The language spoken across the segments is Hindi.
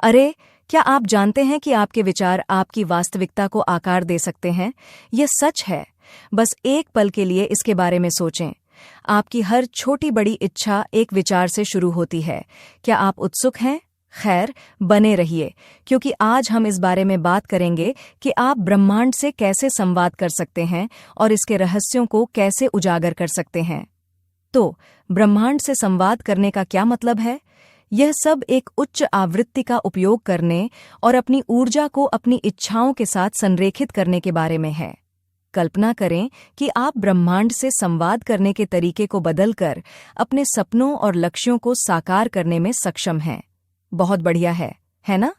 अरे, क्या आप जानते हैं कि आपके विचार आपकी वास्तविकता को आकार दे सकते हैं? यह सच है। बस एक पल के लिए इसके बारे में सोचें। आपकी हर छोटी बड़ी इच्छा एक विचार से शुरू होती है। क्या आप उत्सुक हैं? खैर, बने रहिए, क्योंकि आज हम इस बारे में बात करेंगे कि आप ब्रह्मांड से कैसे संवाद कर सकते हैं और इसके रहस्यों को कैसे उजागर कर सकते हैं। तो, ब्रह्मांड से संवाद करने का क्या मतलब है? यह सब एक उच्च आवृत्ति का उपयोग करने और अपनी ऊर्जा को अपनी इच्छाओं के साथ संरेखित करने के बारे में है। कल्पना करें कि आप ब्रह्मांड से संवाद करने के तरीके को बदलकर अपने सपनों और लक्ष्यों को साकार करने में सक्षम हैं। बहुत बढ़िया है ना?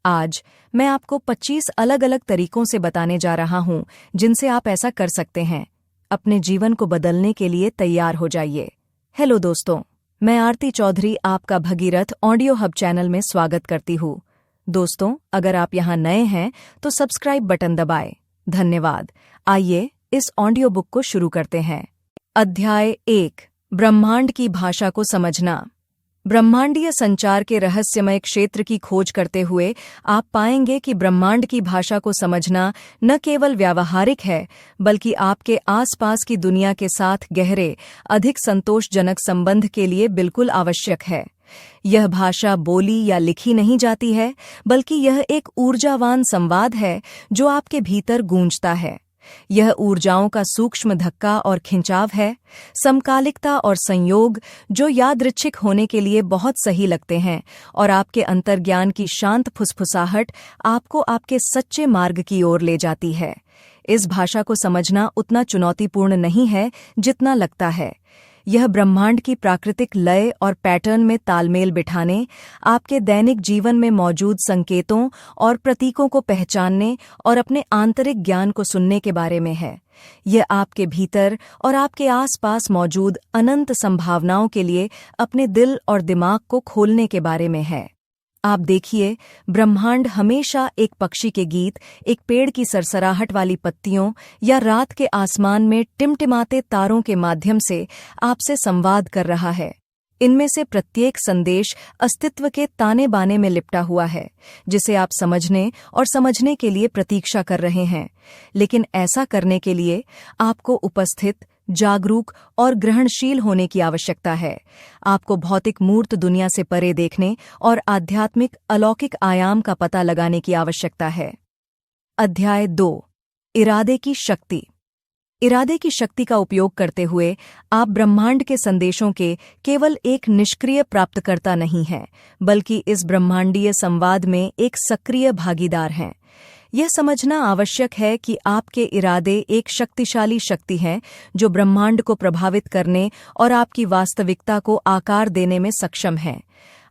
आज मैं आपको 25 अलग-अलग तरीकों से बताने जा रहा हूं जिनसे आप ऐसा कर सकते हैं। अपने जीवन को बदलने के लिए तैयार हो जाइए। हेलो दोस्तों, मैं आरती चौधरी आपका भगीरथ ऑडियो हब चैनल में स्वागत करती हूँ। दोस्तों, अगर आप यहाँ नए हैं तो सब्सक्राइब बटन दबाएं। धन्यवाद। आइए इस ऑडियो बुक को शुरू करते हैं। अध्याय 1, ब्रह्मांड की भाषा को समझना। ब्रह्मांडीय संचार के रहस्यमय क्षेत्र की खोज करते हुए आप पाएंगे कि ब्रह्मांड की भाषा को समझना न केवल व्यावहारिक है, बल्कि आपके आसपास की दुनिया के साथ गहरे, अधिक संतोषजनक संबंध के लिए बिल्कुल आवश्यक है। यह भाषा बोली या लिखी नहीं जाती है, बल्कि यह एक ऊर्जावान संवाद है जो आपके भीतर गूंजता है। यह ऊर्जाओं का सूक्ष्म धक्का और खिंचाव है, समकालिकता और संयोग जो यादृच्छिक होने के लिए बहुत सही लगते हैं, और आपके अंतर्ज्ञान की शांत फुसफुसाहट आपको आपके सच्चे मार्ग की ओर ले जाती है। इस भाषा को समझना उतना चुनौतीपूर्ण नहीं है जितना लगता है। यह ब्रह्मांड की प्राकृतिक लय और पैटर्न में तालमेल बिठाने, आपके दैनिक जीवन में मौजूद संकेतों और प्रतीकों को पहचानने और अपने आंतरिक ज्ञान को सुनने के बारे में है। यह आपके भीतर और आपके आसपास मौजूद अनंत संभावनाओं के लिए अपने दिल और दिमाग को खोलने के बारे में है। आप देखिए, ब्रह्मांड हमेशा एक पक्षी के गीत, एक पेड़ की सरसराहट वाली पत्तियों या रात के आसमान में टिमटिमाते तारों के माध्यम से आपसे संवाद कर रहा है। इनमें से प्रत्येक संदेश अस्तित्व के ताने बाने में लिपटा हुआ है, जिसे आप समझने और समझने के लिए प्रतीक्षा कर रहे हैं। लेकिन ऐसा करने के लिए आपको उपस्थित, जागरूक और ग्रहणशील होने की आवश्यकता है। आपको भौतिक मूर्त दुनिया से परे देखने और आध्यात्मिक अलौकिक आयाम का पता लगाने की आवश्यकता है। अध्याय 2, इरादे की शक्ति। इरादे की शक्ति का उपयोग करते हुए आप ब्रह्मांड के संदेशों के केवल एक निष्क्रिय प्राप्तकर्ता नहीं हैं, बल्कि इस ब्रह्मांडीय संवाद में एक सक्रिय भागीदार हैं। यह समझना आवश्यक है कि आपके इरादे एक शक्तिशाली शक्ति हैं जो ब्रह्मांड को प्रभावित करने और आपकी वास्तविकता को आकार देने में सक्षम हैं।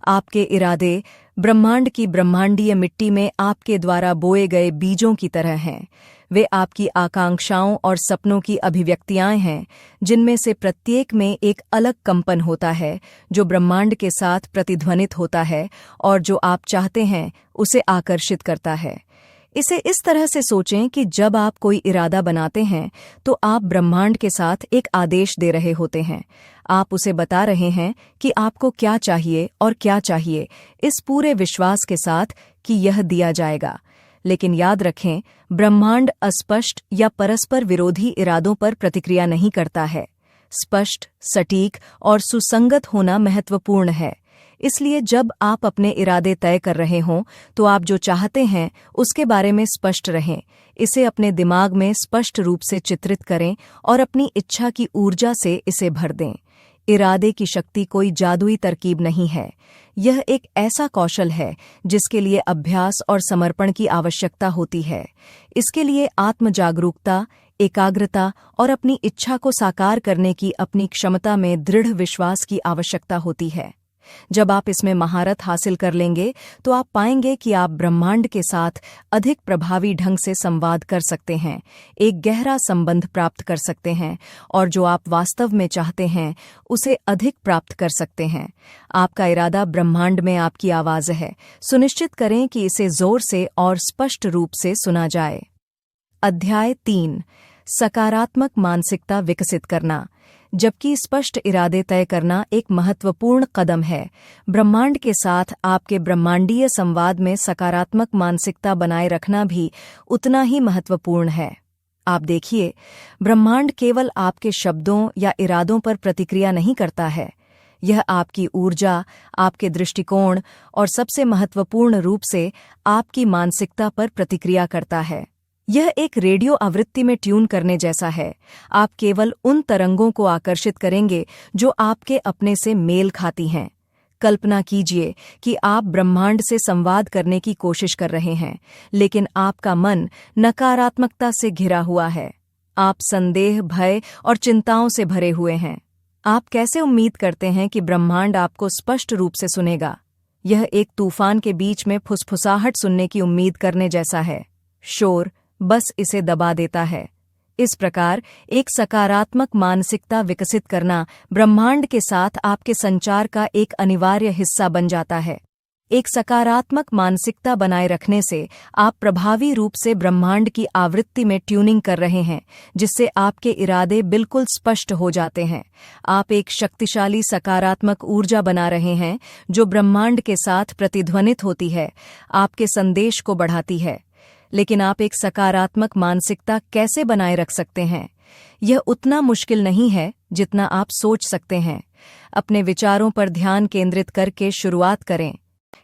आपके इरादे ब्रह्मांड की ब्रह्मांडीय मिट्टी में आपके द्वारा बोए गए बीजों की तरह हैं। वे आपकी आकांक्षाओं और सपनों की अभिव्यक्तियां हैं, जिनमें से प्रत्येक में एक अलग कंपन होता है जो ब्रह्मांड के साथ प्रतिध्वनित होता है और जो आप चाहते हैं उसे आकर्षित करता है। इसे इस तरह से सोचें कि जब आप कोई इरादा बनाते हैं तो आप ब्रह्मांड के साथ एक आदेश दे रहे होते हैं। आप उसे बता रहे हैं कि आपको क्या चाहिए और क्या चाहिए, इस पूरे विश्वास के साथ कि यह दिया जाएगा। लेकिन याद रखें, ब्रह्मांड अस्पष्ट या परस्पर विरोधी इरादों पर प्रतिक्रिया नहीं करता है। स्पष्ट, सटीक और सुसंगत होना महत्वपूर्ण है। इसलिए जब आप अपने इरादे तय कर रहे हों तो आप जो चाहते हैं उसके बारे में स्पष्ट रहें। इसे अपने दिमाग में स्पष्ट रूप से चित्रित करें और अपनी इच्छा की ऊर्जा से इसे भर दें। इरादे की शक्ति कोई जादुई तरकीब नहीं है। यह एक ऐसा कौशल है जिसके लिए अभ्यास और समर्पण की आवश्यकता होती है। इसके लिए आत्मजागरूकता, एकाग्रता और अपनी इच्छा को साकार करने की अपनी क्षमता में दृढ़ विश्वास की आवश्यकता होती है। जब आप इसमें महारत हासिल कर लेंगे तो आप पाएंगे कि आप ब्रह्मांड के साथ अधिक प्रभावी ढंग से संवाद कर सकते हैं, एक गहरा संबंध प्राप्त कर सकते हैं और जो आप वास्तव में चाहते हैं उसे अधिक प्राप्त कर सकते हैं। आपका इरादा ब्रह्मांड में आपकी आवाज़ है। सुनिश्चित करें कि इसे जोर से और स्पष्ट रूप से सुना जाए। अध्याय 3, सकारात्मक मानसिकता विकसित करना, जबकि स्पष्ट इरादे तय करना एक महत्वपूर्ण कदम है। ब्रह्मांड के साथ आपके ब्रह्मांडीय संवाद में सकारात्मक मानसिकता बनाए रखना भी उतना ही महत्वपूर्ण है। आप देखिए, ब्रह्मांड केवल आपके शब्दों या इरादों पर प्रतिक्रिया नहीं करता है। यह आपकी ऊर्जा, आपके दृष्टिकोण और सबसे महत्वपूर्ण रूप से आपकी मानसिकता पर प्रतिक्रिया करता है। यह एक रेडियो आवृत्ति में ट्यून करने जैसा है। आप केवल उन तरंगों को आकर्षित करेंगे जो आपके अपने से मेल खाती हैं। कल्पना कीजिए कि आप ब्रह्मांड से संवाद करने की कोशिश कर रहे हैं, लेकिन आपका मन नकारात्मकता से घिरा हुआ है। आप संदेह, भय और चिंताओं से भरे हुए हैं। आप कैसे उम्मीद करते हैं कि ब्रह्मांड आपको स्पष्ट रूप से सुनेगा? यह एक तूफान के बीच में फुसफुसाहट सुनने की उम्मीद करने जैसा है। शोर बस इसे दबा देता है। इस प्रकार एक सकारात्मक मानसिकता विकसित करना ब्रह्मांड के साथ आपके संचार का एक अनिवार्य हिस्सा बन जाता है। एक सकारात्मक मानसिकता बनाए रखने से आप प्रभावी रूप से ब्रह्मांड की आवृत्ति में ट्यूनिंग कर रहे हैं, जिससे आपके इरादे बिल्कुल स्पष्ट हो जाते हैं। आप एक शक्तिशाली सकारात्मक ऊर्जा बना रहे हैं जो ब्रह्मांड के साथ प्रतिध्वनित होती है, आपके संदेश को बढ़ाती है। लेकिन आप एक सकारात्मक मानसिकता कैसे बनाए रख सकते हैं? यह उतना मुश्किल नहीं है जितना आप सोच सकते हैं। अपने विचारों पर ध्यान केंद्रित करके शुरुआत करें।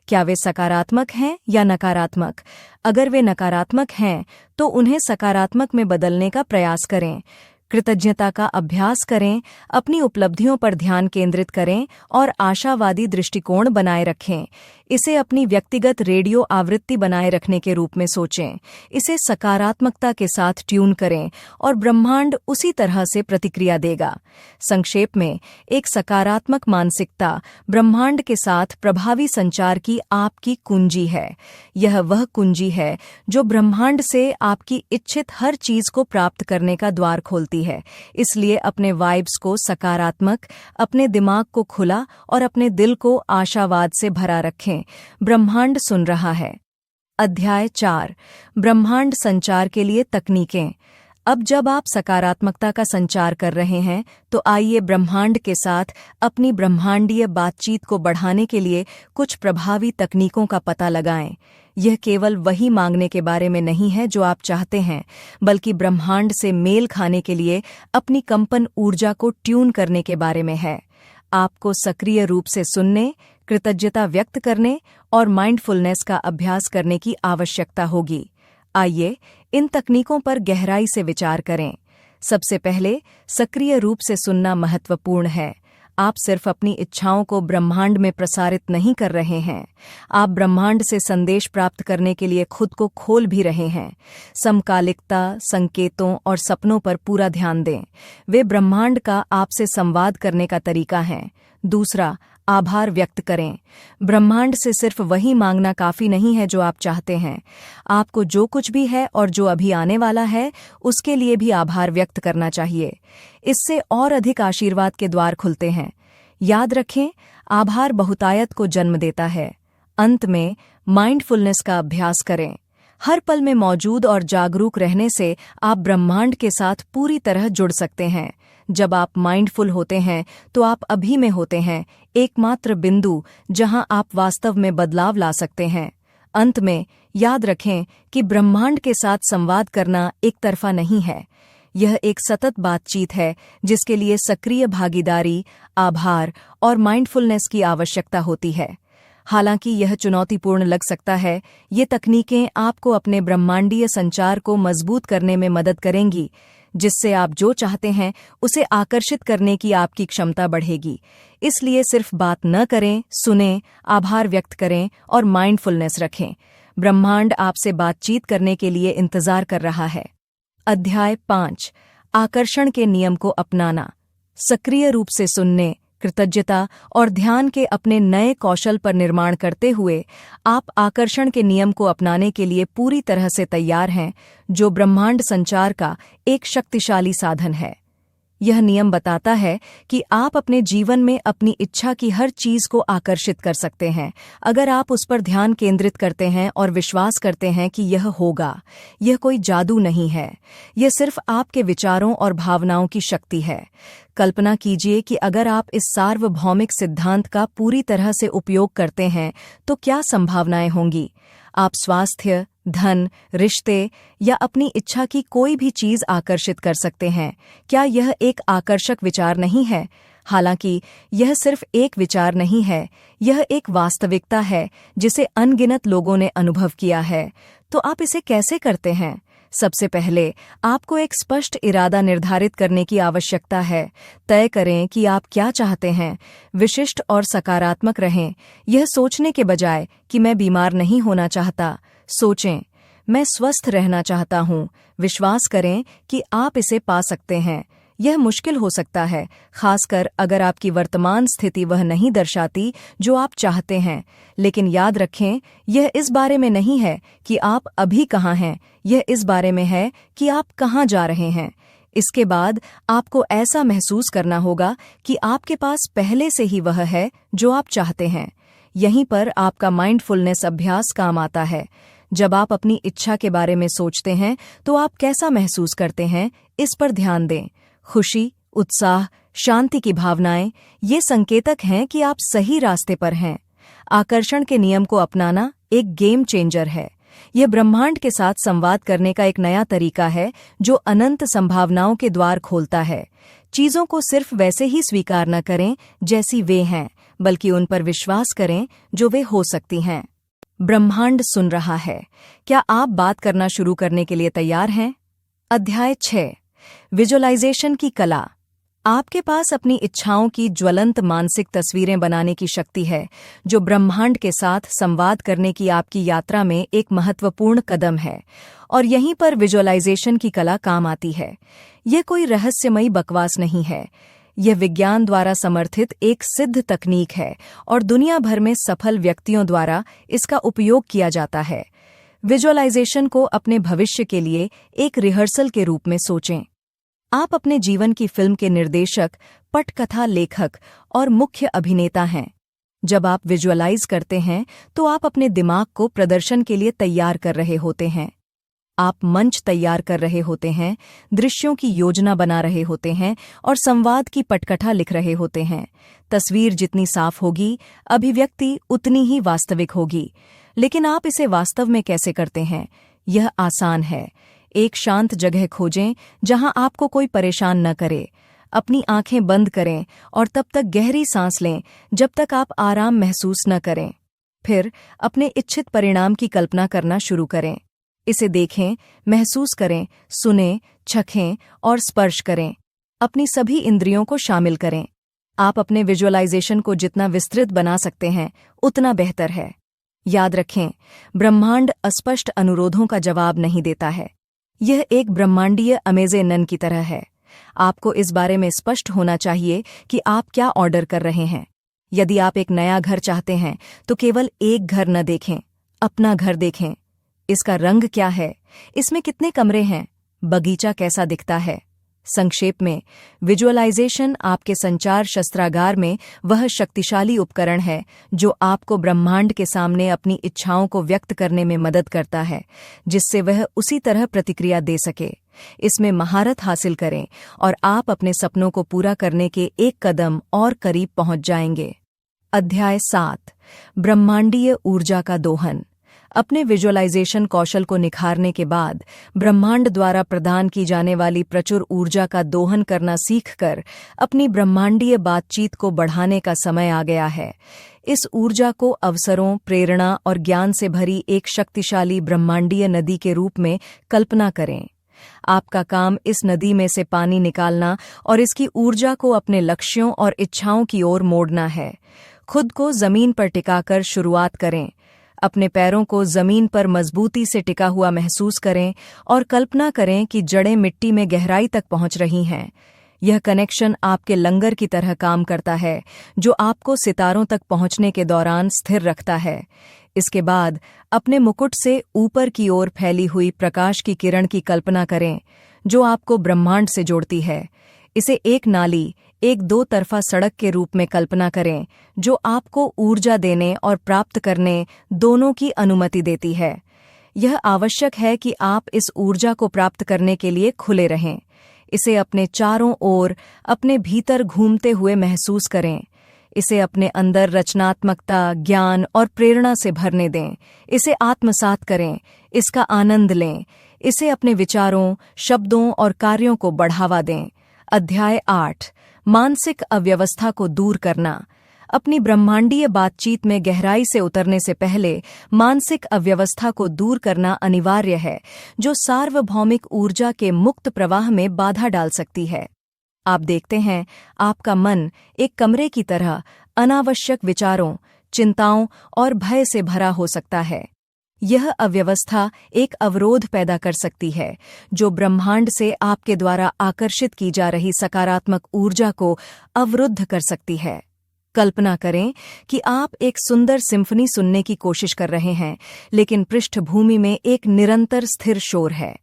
क्या वे सकारात्मक हैं या नकारात्मक? अगर वे नकारात्मक हैं, तो उन्हें सकारात्मक में बदलने का प्रयास करें। कृतज्ञता का अभ्यास करें, अपनी उपलब्धियों पर ध्यान केंद्रित करें और आशावादी दृष्टिकोण बनाए रखें। इसे अपनी व्यक्तिगत रेडियो आवृत्ति बनाए रखने के रूप में सोचें। इसे सकारात्मकता के साथ ट्यून करें और ब्रह्मांड उसी तरह से प्रतिक्रिया देगा। संक्षेप में, एक सकारात्मक मानसिकता ब्रह्मांड के साथ प्रभावी संचार की आपकी कुंजी है। यह वह कुंजी है जो ब्रह्मांड से आपकी इच्छित हर चीज को प्राप्त करने का द्वार खोलती है। इसलिए अपने वाइब्स को सकारात्मक, अपने दिमाग को खुला और अपने दिल को आशावाद से भरा रखें। ब्रह्मांड सुन रहा है। अध्याय 4, ब्रह्मांड संचार के लिए तकनीकें। अब जब आप सकारात्मकता का संचार कर रहे हैं, तो आइए ब्रह्मांड के साथ अपनी ब्रह्मांडीय बातचीत को बढ़ाने के लिए कुछ प्रभावी तकनीकों का पता लगाएं। यह केवल वही मांगने के बारे में नहीं है जो आप चाहते हैं, बल्कि ब्रह्मांड से मेल खाने के लिए अपनी कंपन ऊर्जा को ट्यून करने के बारे में है। आपको सक्रिय रूप से सुनने, कृतज्ञता व्यक्त करने और माइंडफुलनेस का अभ्यास करने की आवश्यकता होगी। आइए इन तकनीकों पर गहराई से विचार करें। सबसे पहले, सक्रिय रूप से सुनना महत्वपूर्ण है। आप सिर्फ अपनी इच्छाओं को ब्रह्मांड में प्रसारित नहीं कर रहे हैं, आप ब्रह्मांड से संदेश प्राप्त करने के लिए खुद को खोल भी रहे हैं। समकालिकता, संकेतों और सपनों पर पूरा ध्यान दें। वे ब्रह्मांड का आपसे संवाद करने का तरीका हैं। दूसरा, आभार व्यक्त करें। ब्रह्मांड से सिर्फ वही मांगना काफी नहीं है जो आप चाहते हैं। आपको जो कुछ भी है और जो अभी आने वाला है, उसके लिए भी आभार व्यक्त करना चाहिए। इससे और अधिक आशीर्वाद के द्वार खुलते हैं। याद रखें, आभार बहुतायत को जन्म देता है। अंत में, माइंडफुलनेस का अभ्यास करें। हर पल में मौजूद और जागरूक रहने से आप ब्रह्मांड के साथ पूरी तरह जुड़ सकते हैं। जब आप माइंडफुल होते हैं, तो आप अभी में होते हैं, एकमात्र बिंदु जहां आप वास्तव में बदलाव ला सकते हैं। अंत में, याद रखें कि ब्रह्मांड के साथ संवाद करना एक तरफा नहीं है। यह एक सतत बातचीत है जिसके लिए सक्रिय भागीदारी, आभार और माइंडफुलनेस की आवश्यकता होती है। हालांकि यह चुनौतीपूर्ण लग सकता है, ये तकनीकें आपको अपने ब्रह्मांडीय संचार को मजबूत करने में मदद करेंगी, जिससे आप जो चाहते हैं उसे आकर्षित करने की आपकी क्षमता बढ़ेगी। इसलिए सिर्फ बात न करें, सुनें, आभार व्यक्त करें और माइंडफुलनेस रखें। ब्रह्मांड आपसे बातचीत करने के लिए इंतजार कर रहा है। अध्याय 5, आकर्षण के नियम को अपनाना। सक्रिय रूप से सुनने, कृतज्ञता और ध्यान के अपने नए कौशल पर निर्माण करते हुए आप आकर्षण के नियम को अपनाने के लिए पूरी तरह से तैयार हैं, जो ब्रह्मांड संचार का एक शक्तिशाली साधन है। यह नियम बताता है कि आप अपने जीवन में अपनी इच्छा की हर चीज को आकर्षित कर सकते हैं अगर आप उस पर ध्यान केंद्रित करते हैं और विश्वास करते हैं कि यह होगा। यह कोई जादू नहीं है, यह सिर्फ आपके विचारों और भावनाओं की शक्ति है। कल्पना कीजिए कि अगर आप इस सार्वभौमिक सिद्धांत का पूरी तरह से उपयोग करते हैं तो क्या संभावनाएं होंगी। आप स्वास्थ्य, धन, रिश्ते या अपनी इच्छा की कोई भी चीज आकर्षित कर सकते हैं। क्या यह एक आकर्षक विचार नहीं है? हालांकि यह सिर्फ एक विचार नहीं है, यह एक वास्तविकता है जिसे अनगिनत लोगों ने अनुभव किया है। तो आप इसे कैसे करते हैं? सबसे पहले आपको एक स्पष्ट इरादा निर्धारित करने की आवश्यकता है। तय करें कि आप क्या चाहते हैं। विशिष्ट और सकारात्मक रहें। यह सोचने के बजाय कि मैं बीमार नहीं होना चाहता, सोचें, मैं स्वस्थ रहना चाहता हूँ। विश्वास करें कि आप इसे पा सकते हैं। यह मुश्किल हो सकता है, खासकर अगर आपकी वर्तमान स्थिति वह नहीं दर्शाती जो आप चाहते हैं। लेकिन याद रखें, यह इस बारे में नहीं है कि आप अभी कहाँ हैं, यह इस बारे में है कि आप कहाँ जा रहे हैं। इसके बाद आपको ऐसा महसूस करना होगा कि आपके पास पहले से ही वह है जो आप चाहते हैं। यहीं पर आपका माइंडफुलनेस अभ्यास काम आता है। जब आप अपनी इच्छा के बारे में सोचते हैं तो आप कैसा महसूस करते हैं, इस पर ध्यान दें। खुशी, उत्साह, शांति की भावनाएं, ये संकेतक हैं कि आप सही रास्ते पर हैं। आकर्षण के नियम को अपनाना एक गेम चेंजर है। यह ब्रह्मांड के साथ संवाद करने का एक नया तरीका है जो अनंत संभावनाओं के द्वार खोलता है। चीजों को सिर्फ वैसे ही स्वीकार न करें जैसी वे हैं, बल्कि उन पर विश्वास करें जो वे हो सकती हैं। ब्रह्मांड सुन रहा है। क्या आप बात करना शुरू करने के लिए तैयार हैं? अध्याय 6, विजुअलाइजेशन की कला। आपके पास अपनी इच्छाओं की ज्वलंत मानसिक तस्वीरें बनाने की शक्ति है, जो ब्रह्मांड के साथ संवाद करने की आपकी यात्रा में एक महत्वपूर्ण कदम है। और यहीं पर विजुअलाइजेशन की कला काम आती है। यह कोई रहस्यमयी बकवास नहीं है। यह विज्ञान द्वारा समर्थित एक सिद्ध तकनीक है और दुनिया भर में सफल व्यक्तियों द्वारा इसका उपयोग किया जाता है। विजुअलाइजेशन को अपने भविष्य के लिए एक रिहर्सल के रूप में सोचें। आप अपने जीवन की फिल्म के निर्देशक, पटकथा लेखक और मुख्य अभिनेता हैं। जब आप विजुअलाइज करते हैं तो आप अपने दिमाग को प्रदर्शन के लिए तैयार कर रहे होते हैं। आप मंच तैयार कर रहे होते हैं, दृश्यों की योजना बना रहे होते हैं और संवाद की पटकथा लिख रहे होते हैं। तस्वीर जितनी साफ होगी, अभिव्यक्ति उतनी ही वास्तविक होगी। लेकिन आप इसे वास्तव में कैसे करते हैं? यह आसान है। एक शांत जगह खोजें जहां आपको कोई परेशान न करे। अपनी आंखें बंद करें और तब तक गहरी सांस लें जब तक आप आराम महसूस न करें। फिर अपने इच्छित परिणाम की कल्पना करना शुरू करें। इसे देखें, महसूस करें, सुनें, चखें और स्पर्श करें। अपनी सभी इंद्रियों को शामिल करें। आप अपने विजुअलाइजेशन को जितना विस्तृत बना सकते हैं, उतना बेहतर है। याद रखें, ब्रह्मांड अस्पष्ट अनुरोधों का जवाब नहीं देता है। यह एक ब्रह्मांडीय अमेज़न की तरह है। आपको इस बारे में स्पष्ट होना चाहिए कि आप क्या ऑर्डर कर रहे हैं। यदि आप एक नया घर चाहते हैं तो केवल एक घर न देखें, अपना घर देखें। इसका रंग क्या है? इसमें कितने कमरे हैं? बगीचा कैसा दिखता है? संक्षेप में, विजुअलाइजेशन आपके संचार शस्त्रागार में वह शक्तिशाली उपकरण है जो आपको ब्रह्मांड के सामने अपनी इच्छाओं को व्यक्त करने में मदद करता है, जिससे वह उसी तरह प्रतिक्रिया दे सके। इसमें महारत हासिल करें और आप अपने सपनों को पूरा करने के एक कदम और करीब पहुंच जाएंगे। अध्याय 7, ब्रह्मांडीय ऊर्जा का दोहन। अपने विजुअलाइजेशन कौशल को निखारने के बाद ब्रह्मांड द्वारा प्रदान की जाने वाली प्रचुर ऊर्जा का दोहन करना सीखकर अपनी ब्रह्मांडीय बातचीत को बढ़ाने का समय आ गया है। इस ऊर्जा को अवसरों, प्रेरणा और ज्ञान से भरी एक शक्तिशाली ब्रह्मांडीय नदी के रूप में कल्पना करें। आपका काम इस नदी में से पानी निकालना और इसकी ऊर्जा को अपने लक्ष्यों और इच्छाओं की ओर मोड़ना है। खुद को जमीन पर टिकाकर शुरुआत करें। अपने पैरों को जमीन पर मजबूती से टिका हुआ महसूस करें और कल्पना करें कि जड़ें मिट्टी में गहराई तक पहुंच रही हैं। यह कनेक्शन आपके लंगर की तरह काम करता है, जो आपको सितारों तक पहुंचने के दौरान स्थिर रखता है। इसके बाद अपने मुकुट से ऊपर की ओर फैली हुई प्रकाश की किरण की कल्पना करें, जो आपको ब्रह्मांड से जोड़ती है। इसे एक नाली, एक दो तरफा सड़क के रूप में कल्पना करें, जो आपको ऊर्जा देने और प्राप्त करने दोनों की अनुमति देती है। यह आवश्यक है कि आप इस ऊर्जा को प्राप्त करने के लिए खुले रहें। इसे अपने चारों ओर, अपने भीतर घूमते हुए महसूस करें। इसे अपने अंदर रचनात्मकता, ज्ञान और प्रेरणा से भरने दें। इसे आत्मसात करें, इसका आनंद लें। इसे अपने विचारों, शब्दों और कार्यों को बढ़ावा दें। अध्याय 8, मानसिक अव्यवस्था को दूर करना। अपनी ब्रह्मांडीय बातचीत में गहराई से उतरने से पहले मानसिक अव्यवस्था को दूर करना अनिवार्य है, जो सार्वभौमिक ऊर्जा के मुक्त प्रवाह में बाधा डाल सकती है। आप देखते हैं, आपका मन एक कमरे की तरह अनावश्यक विचारों, चिंताओं और भय से भरा हो सकता है। यह अव्यवस्था एक अवरोध पैदा कर सकती है, जो ब्रह्मांड से आपके द्वारा आकर्षित की जा रही सकारात्मक ऊर्जा को अवरुद्ध कर सकती है। कल्पना करें कि आप एक सुंदर सिम्फनी सुनने की कोशिश कर रहे हैं, लेकिन पृष्ठभूमि में एक निरंतर स्थिर शोर है।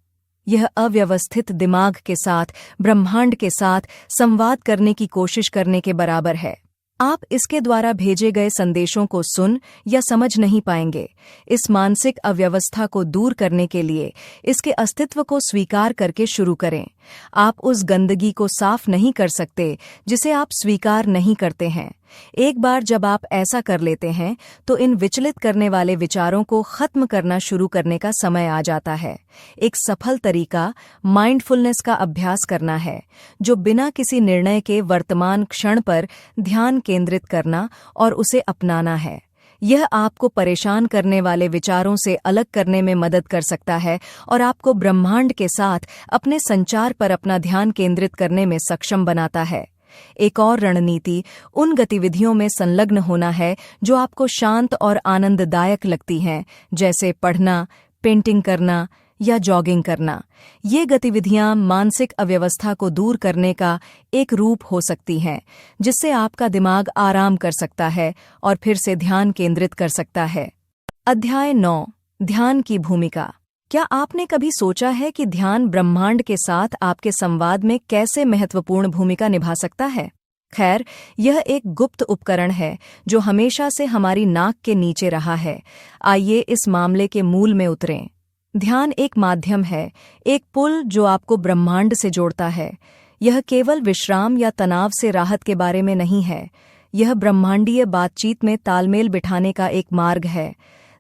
यह अव्यवस्थित दिमाग के साथ, ब्रह्मांड के साथ संवाद करने की कोशिश करने के बराबर है। आप इसके द्वारा भेजे गए संदेशों को सुन या समझ नहीं पाएंगे। इस मानसिक अव्यवस्था को दूर करने के लिए इसके अस्तित्व को स्वीकार करके शुरू करें। आप उस गंदगी को साफ नहीं कर सकते जिसे आप स्वीकार नहीं करते हैं। एक बार जब आप ऐसा कर लेते हैं, तो इन विचलित करने वाले विचारों को खत्म करना शुरू करने का समय आ जाता है। एक सफल तरीका माइंडफुलनेस का अभ्यास करना है, जो बिना किसी निर्णय के वर्तमान क्षण पर ध्यान केंद्रित करना और उसे अपनाना है। यह आपको परेशान करने वाले विचारों से अलग करने में मदद कर सकता है और आपको ब्रह्मांड के साथ अपने संचार पर अपना ध्यान केंद्रित करने में सक्षम बनाता है। एक और रणनीति उन गतिविधियों में संलग्न होना है जो आपको शांत और आनंददायक लगती हैं, जैसे पढ़ना, पेंटिंग करना या जॉगिंग करना। ये गतिविधियां मानसिक अव्यवस्था को दूर करने का एक रूप हो सकती हैं, जिससे आपका दिमाग आराम कर सकता है और फिर से ध्यान केंद्रित कर सकता है। अध्याय 9, ध्यान की भूमिका। क्या आपने कभी सोचा है कि ध्यान ब्रह्मांड के साथ आपके संवाद में कैसे महत्वपूर्ण भूमिका निभा सकता है? खैर, यह एक गुप्त उपकरण है जो हमेशा से हमारी नाक के नीचे रहा है। आइए इस मामले के मूल में उतरें। ध्यान एक माध्यम है, एक पुल जो आपको ब्रह्मांड से जोड़ता है। यह केवल विश्राम या तनाव से राहत के बारे में नहीं है। यह ब्रह्मांडीय बातचीत में तालमेल बिठाने का एक मार्ग है।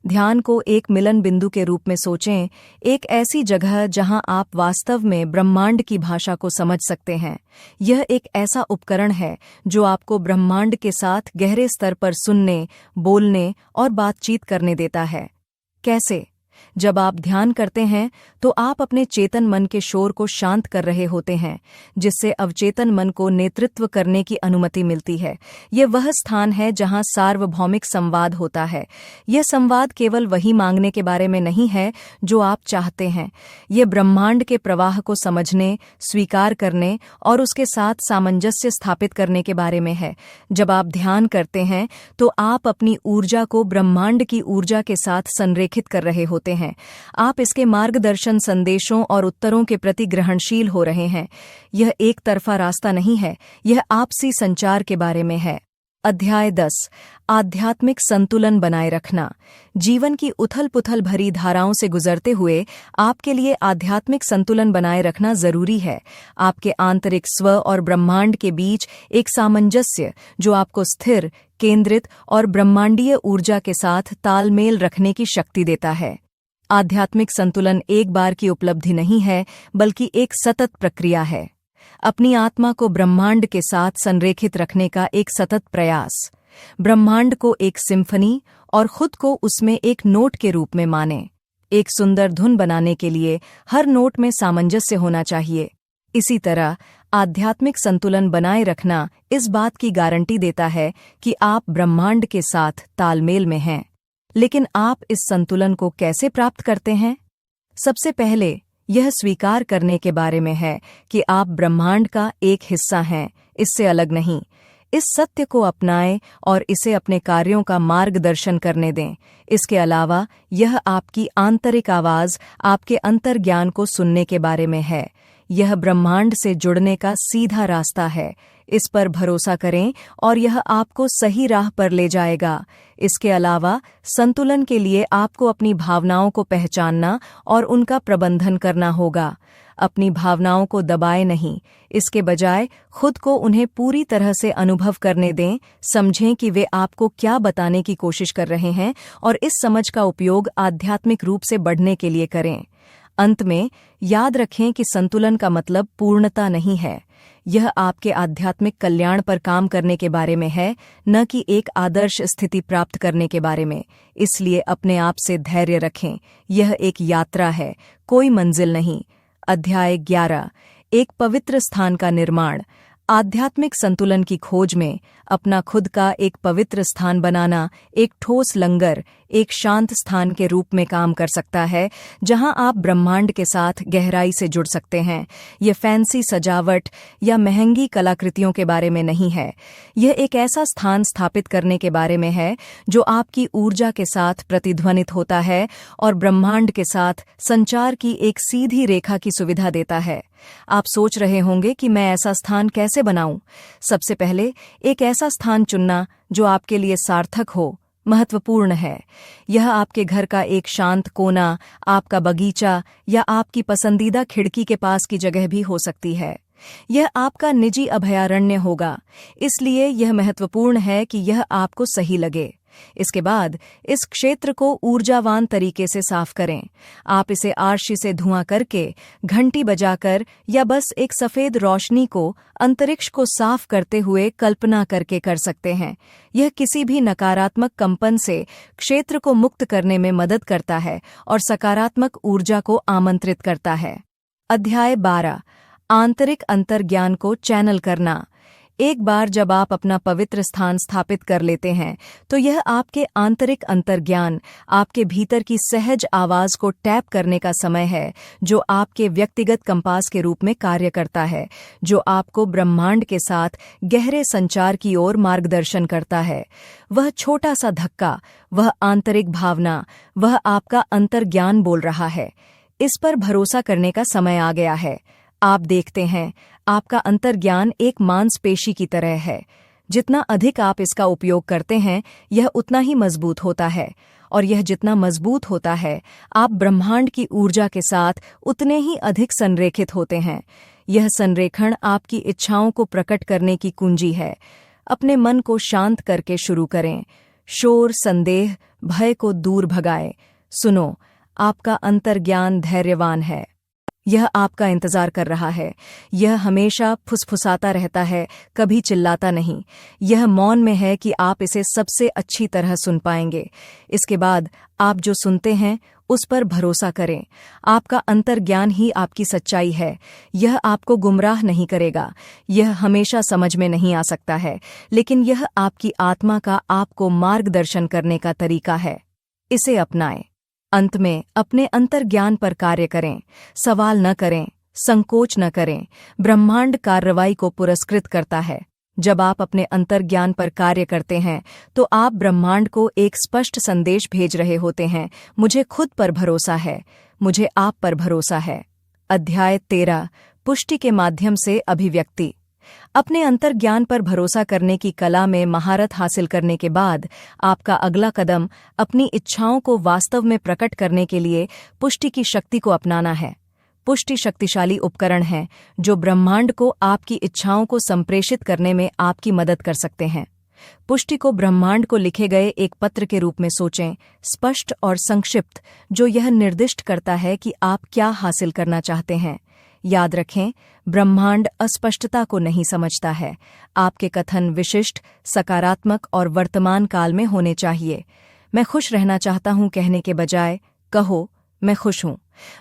ध्यान को एक मिलन बिंदु के रूप में सोचें, एक ऐसी जगह जहां आप वास्तव में ब्रह्मांड की भाषा को समझ सकते हैं। यह एक ऐसा उपकरण है जो आपको ब्रह्मांड के साथ गहरे स्तर पर सुनने, बोलने और बातचीत करने देता है। कैसे? जब आप ध्यान करते हैं, तो आप अपने चेतन मन के शोर को शांत कर रहे होते हैं, जिससे अवचेतन मन को नेतृत्व करने की अनुमति मिलती है। यह वह स्थान है जहां सार्वभौमिक संवाद होता है। यह संवाद केवल वही मांगने के बारे में नहीं है जो आप चाहते हैं। यह ब्रह्मांड के प्रवाह को समझने, स्वीकार करने और उसके साथ सामंजस्य स्थापित करने के बारे में है। जब आप ध्यान करते हैं, तो आप अपनी ऊर्जा को ब्रह्मांड की ऊर्जा के साथ संरेखित कर रहे होते हैं। आप इसके मार्गदर्शन, संदेशों और उत्तरों के प्रति ग्रहणशील हो रहे हैं। यह एक तरफा रास्ता नहीं है, यह आपसी संचार के बारे में है। अध्याय 10, आध्यात्मिक संतुलन बनाए रखना। जीवन की उथल-पुथल भरी धाराओं से गुजरते हुए आपके लिए आध्यात्मिक संतुलन बनाए रखना जरूरी है। आपके आंतरिक स्व और ब्रह्मांड के बीच एक सामंजस्य जो आपको स्थिर, केंद्रित और ब्रह्मांडीय ऊर्जा के साथ तालमेल रखने की शक्ति देता है। आध्यात्मिक संतुलन एक बार की उपलब्धि नहीं है, बल्कि एक सतत प्रक्रिया है। अपनी आत्मा को ब्रह्मांड के साथ संरेखित रखने का एक सतत प्रयास। ब्रह्मांड को एक सिम्फनी और खुद को उसमें एक नोट के रूप में माने। एक सुंदर धुन बनाने के लिए हर नोट में सामंजस्य होना चाहिए। इसी तरह आध्यात्मिक संतुलन बनाए रखना इस बात की गारंटी देता है कि आप ब्रह्मांड के साथ तालमेल में हैं। लेकिन आप इस संतुलन को कैसे प्राप्त करते हैं? सबसे पहले यह स्वीकार करने के बारे में है कि आप ब्रह्मांड का एक हिस्सा हैं, इससे अलग नहीं। इस सत्य को अपनाएं और इसे अपने कार्यों का मार्गदर्शन करने दें। इसके अलावा यह आपकी आंतरिक आवाज़, आपके अंतर्ज्ञान को सुनने के बारे में है। यह ब्रह्मांड से जुड़ने का सीधा रास्ता है। इस पर भरोसा करें और यह आपको सही राह पर ले जाएगा। इसके अलावा संतुलन के लिए आपको अपनी भावनाओं को पहचानना और उनका प्रबंधन करना होगा। अपनी भावनाओं को दबाए नहीं, इसके बजाय खुद को उन्हें पूरी तरह से अनुभव करने दें। समझें कि वे आपको क्या बताने की कोशिश कर रहे हैं और इस समझ का उपयोग आध्यात्मिक रूप से बढ़ने के लिए करें। अंत में याद रखें कि संतुलन का मतलब पूर्णता नहीं है। यह आपके आध्यात्मिक कल्याण पर काम करने के बारे में है, न कि एक आदर्श स्थिति प्राप्त करने के बारे में। इसलिए अपने आप से धैर्य रखें। यह एक यात्रा है, कोई मंजिल नहीं। अध्याय 11। एक पवित्र स्थान का निर्माण। आध्यात्मिक संतुलन की खोज में अपना खुद का एक पवित्र स्थान बनाना एक ठोस लंगर, एक शांत स्थान के रूप में काम कर सकता है, जहां आप ब्रह्मांड के साथ गहराई से जुड़ सकते हैं। यह फैंसी सजावट या महंगी कलाकृतियों के बारे में नहीं है। यह एक ऐसा स्थान स्थापित करने के बारे में है जो आपकी ऊर्जा के साथ प्रतिध्वनित होता है और ब्रह्मांड के साथ संचार की एक सीधी रेखा की सुविधा देता है। आप सोच रहे होंगे कि मैं ऐसा स्थान कैसे बनाऊं? सबसे पहले एक ऐसा स्थान चुनना जो आपके लिए सार्थक हो महत्वपूर्ण है। यह आपके घर का एक शांत कोना, आपका बगीचा या आपकी पसंदीदा खिड़की के पास की जगह भी हो सकती है। यह आपका निजी अभयारण्य होगा, इसलिए यह महत्वपूर्ण है कि यह आपको सही लगे। इसके बाद इस क्षेत्र को ऊर्जावान तरीके से साफ करें। आप इसे आरशी से धुआं करके, घंटी बजाकर या बस एक सफेद रोशनी को अंतरिक्ष को साफ करते हुए कल्पना करके कर सकते हैं। यह किसी भी नकारात्मक कंपन से क्षेत्र को मुक्त करने में मदद करता है और सकारात्मक ऊर्जा को आमंत्रित करता है। अध्याय 12। आंतरिक अंतर्ज्ञान को चैनल करना। एक बार जब आप अपना पवित्र स्थान स्थापित कर लेते हैं, तो यह आपके आंतरिक अंतर्ज्ञान, आपके भीतर की सहज आवाज को टैप करने का समय है, जो आपके व्यक्तिगत कंपास के रूप में कार्य करता है, जो आपको ब्रह्मांड के साथ गहरे संचार की ओर मार्गदर्शन करता है। वह छोटा सा धक्का, वह आंतरिक भावना, वह आपका अंतर्ज्ञान बोल रहा है, इस पर भरोसा करने का समय आ गया है। आप देखते हैं, आपका अंतर्ज्ञान एक मांसपेशी की तरह है। जितना अधिक आप इसका उपयोग करते हैं, यह उतना ही मजबूत होता है, और यह जितना मजबूत होता है, आप ब्रह्मांड की ऊर्जा के साथ उतने ही अधिक संरेखित होते हैं। यह संरेखण आपकी इच्छाओं को प्रकट करने की कुंजी है। अपने मन को शांत करके शुरू करें। शोर, संदेह, भय को दूर भगाएं। सुनो, आपका अंतर्ज्ञान धैर्यवान है। यह आपका इंतजार कर रहा है। यह हमेशा फुसफुसाता रहता है, कभी चिल्लाता नहीं। यह मौन में है कि आप इसे सबसे अच्छी तरह सुन पाएंगे। इसके बाद आप जो सुनते हैं, उस पर भरोसा करें। आपका अंतर्ज्ञान ही आपकी सच्चाई है। यह आपको गुमराह नहीं करेगा। यह हमेशा समझ में नहीं आ सकता है, लेकिन यह आपकी आत्मा का आपको मार्गदर्शन करने का तरीका है। इसे अपनाएं। अंत में अपने अंतर्ज्ञान पर कार्य करें। सवाल न करें, संकोच न करें। ब्रह्मांड कार्रवाई को पुरस्कृत करता है। जब आप अपने अंतर्ज्ञान पर कार्य करते हैं, तो आप ब्रह्मांड को एक स्पष्ट संदेश भेज रहे होते हैं, मुझे खुद पर भरोसा है, मुझे आप पर भरोसा है। अध्याय 13। पुष्टि के माध्यम से अभिव्यक्ति। अपने अंतर्ज्ञान पर भरोसा करने की कला में महारत हासिल करने के बाद आपका अगला कदम अपनी इच्छाओं को वास्तव में प्रकट करने के लिए पुष्टि की शक्ति को अपनाना है। पुष्टि शक्तिशाली उपकरण है जो ब्रह्मांड को आपकी इच्छाओं को संप्रेषित करने में आपकी मदद कर सकते हैं। पुष्टि को ब्रह्मांड को लिखे गए एक पत्र के रूप में सोचें, स्पष्ट और संक्षिप्त, जो यह निर्दिष्ट करता है कि आप क्या हासिल करना चाहते हैं। याद रखें, ब्रह्मांड अस्पष्टता को नहीं समझता है। आपके कथन विशिष्ट, सकारात्मक और वर्तमान काल में होने चाहिए। मैं खुश रहना चाहता हूं कहने के बजाय कहो, मैं खुश हूं।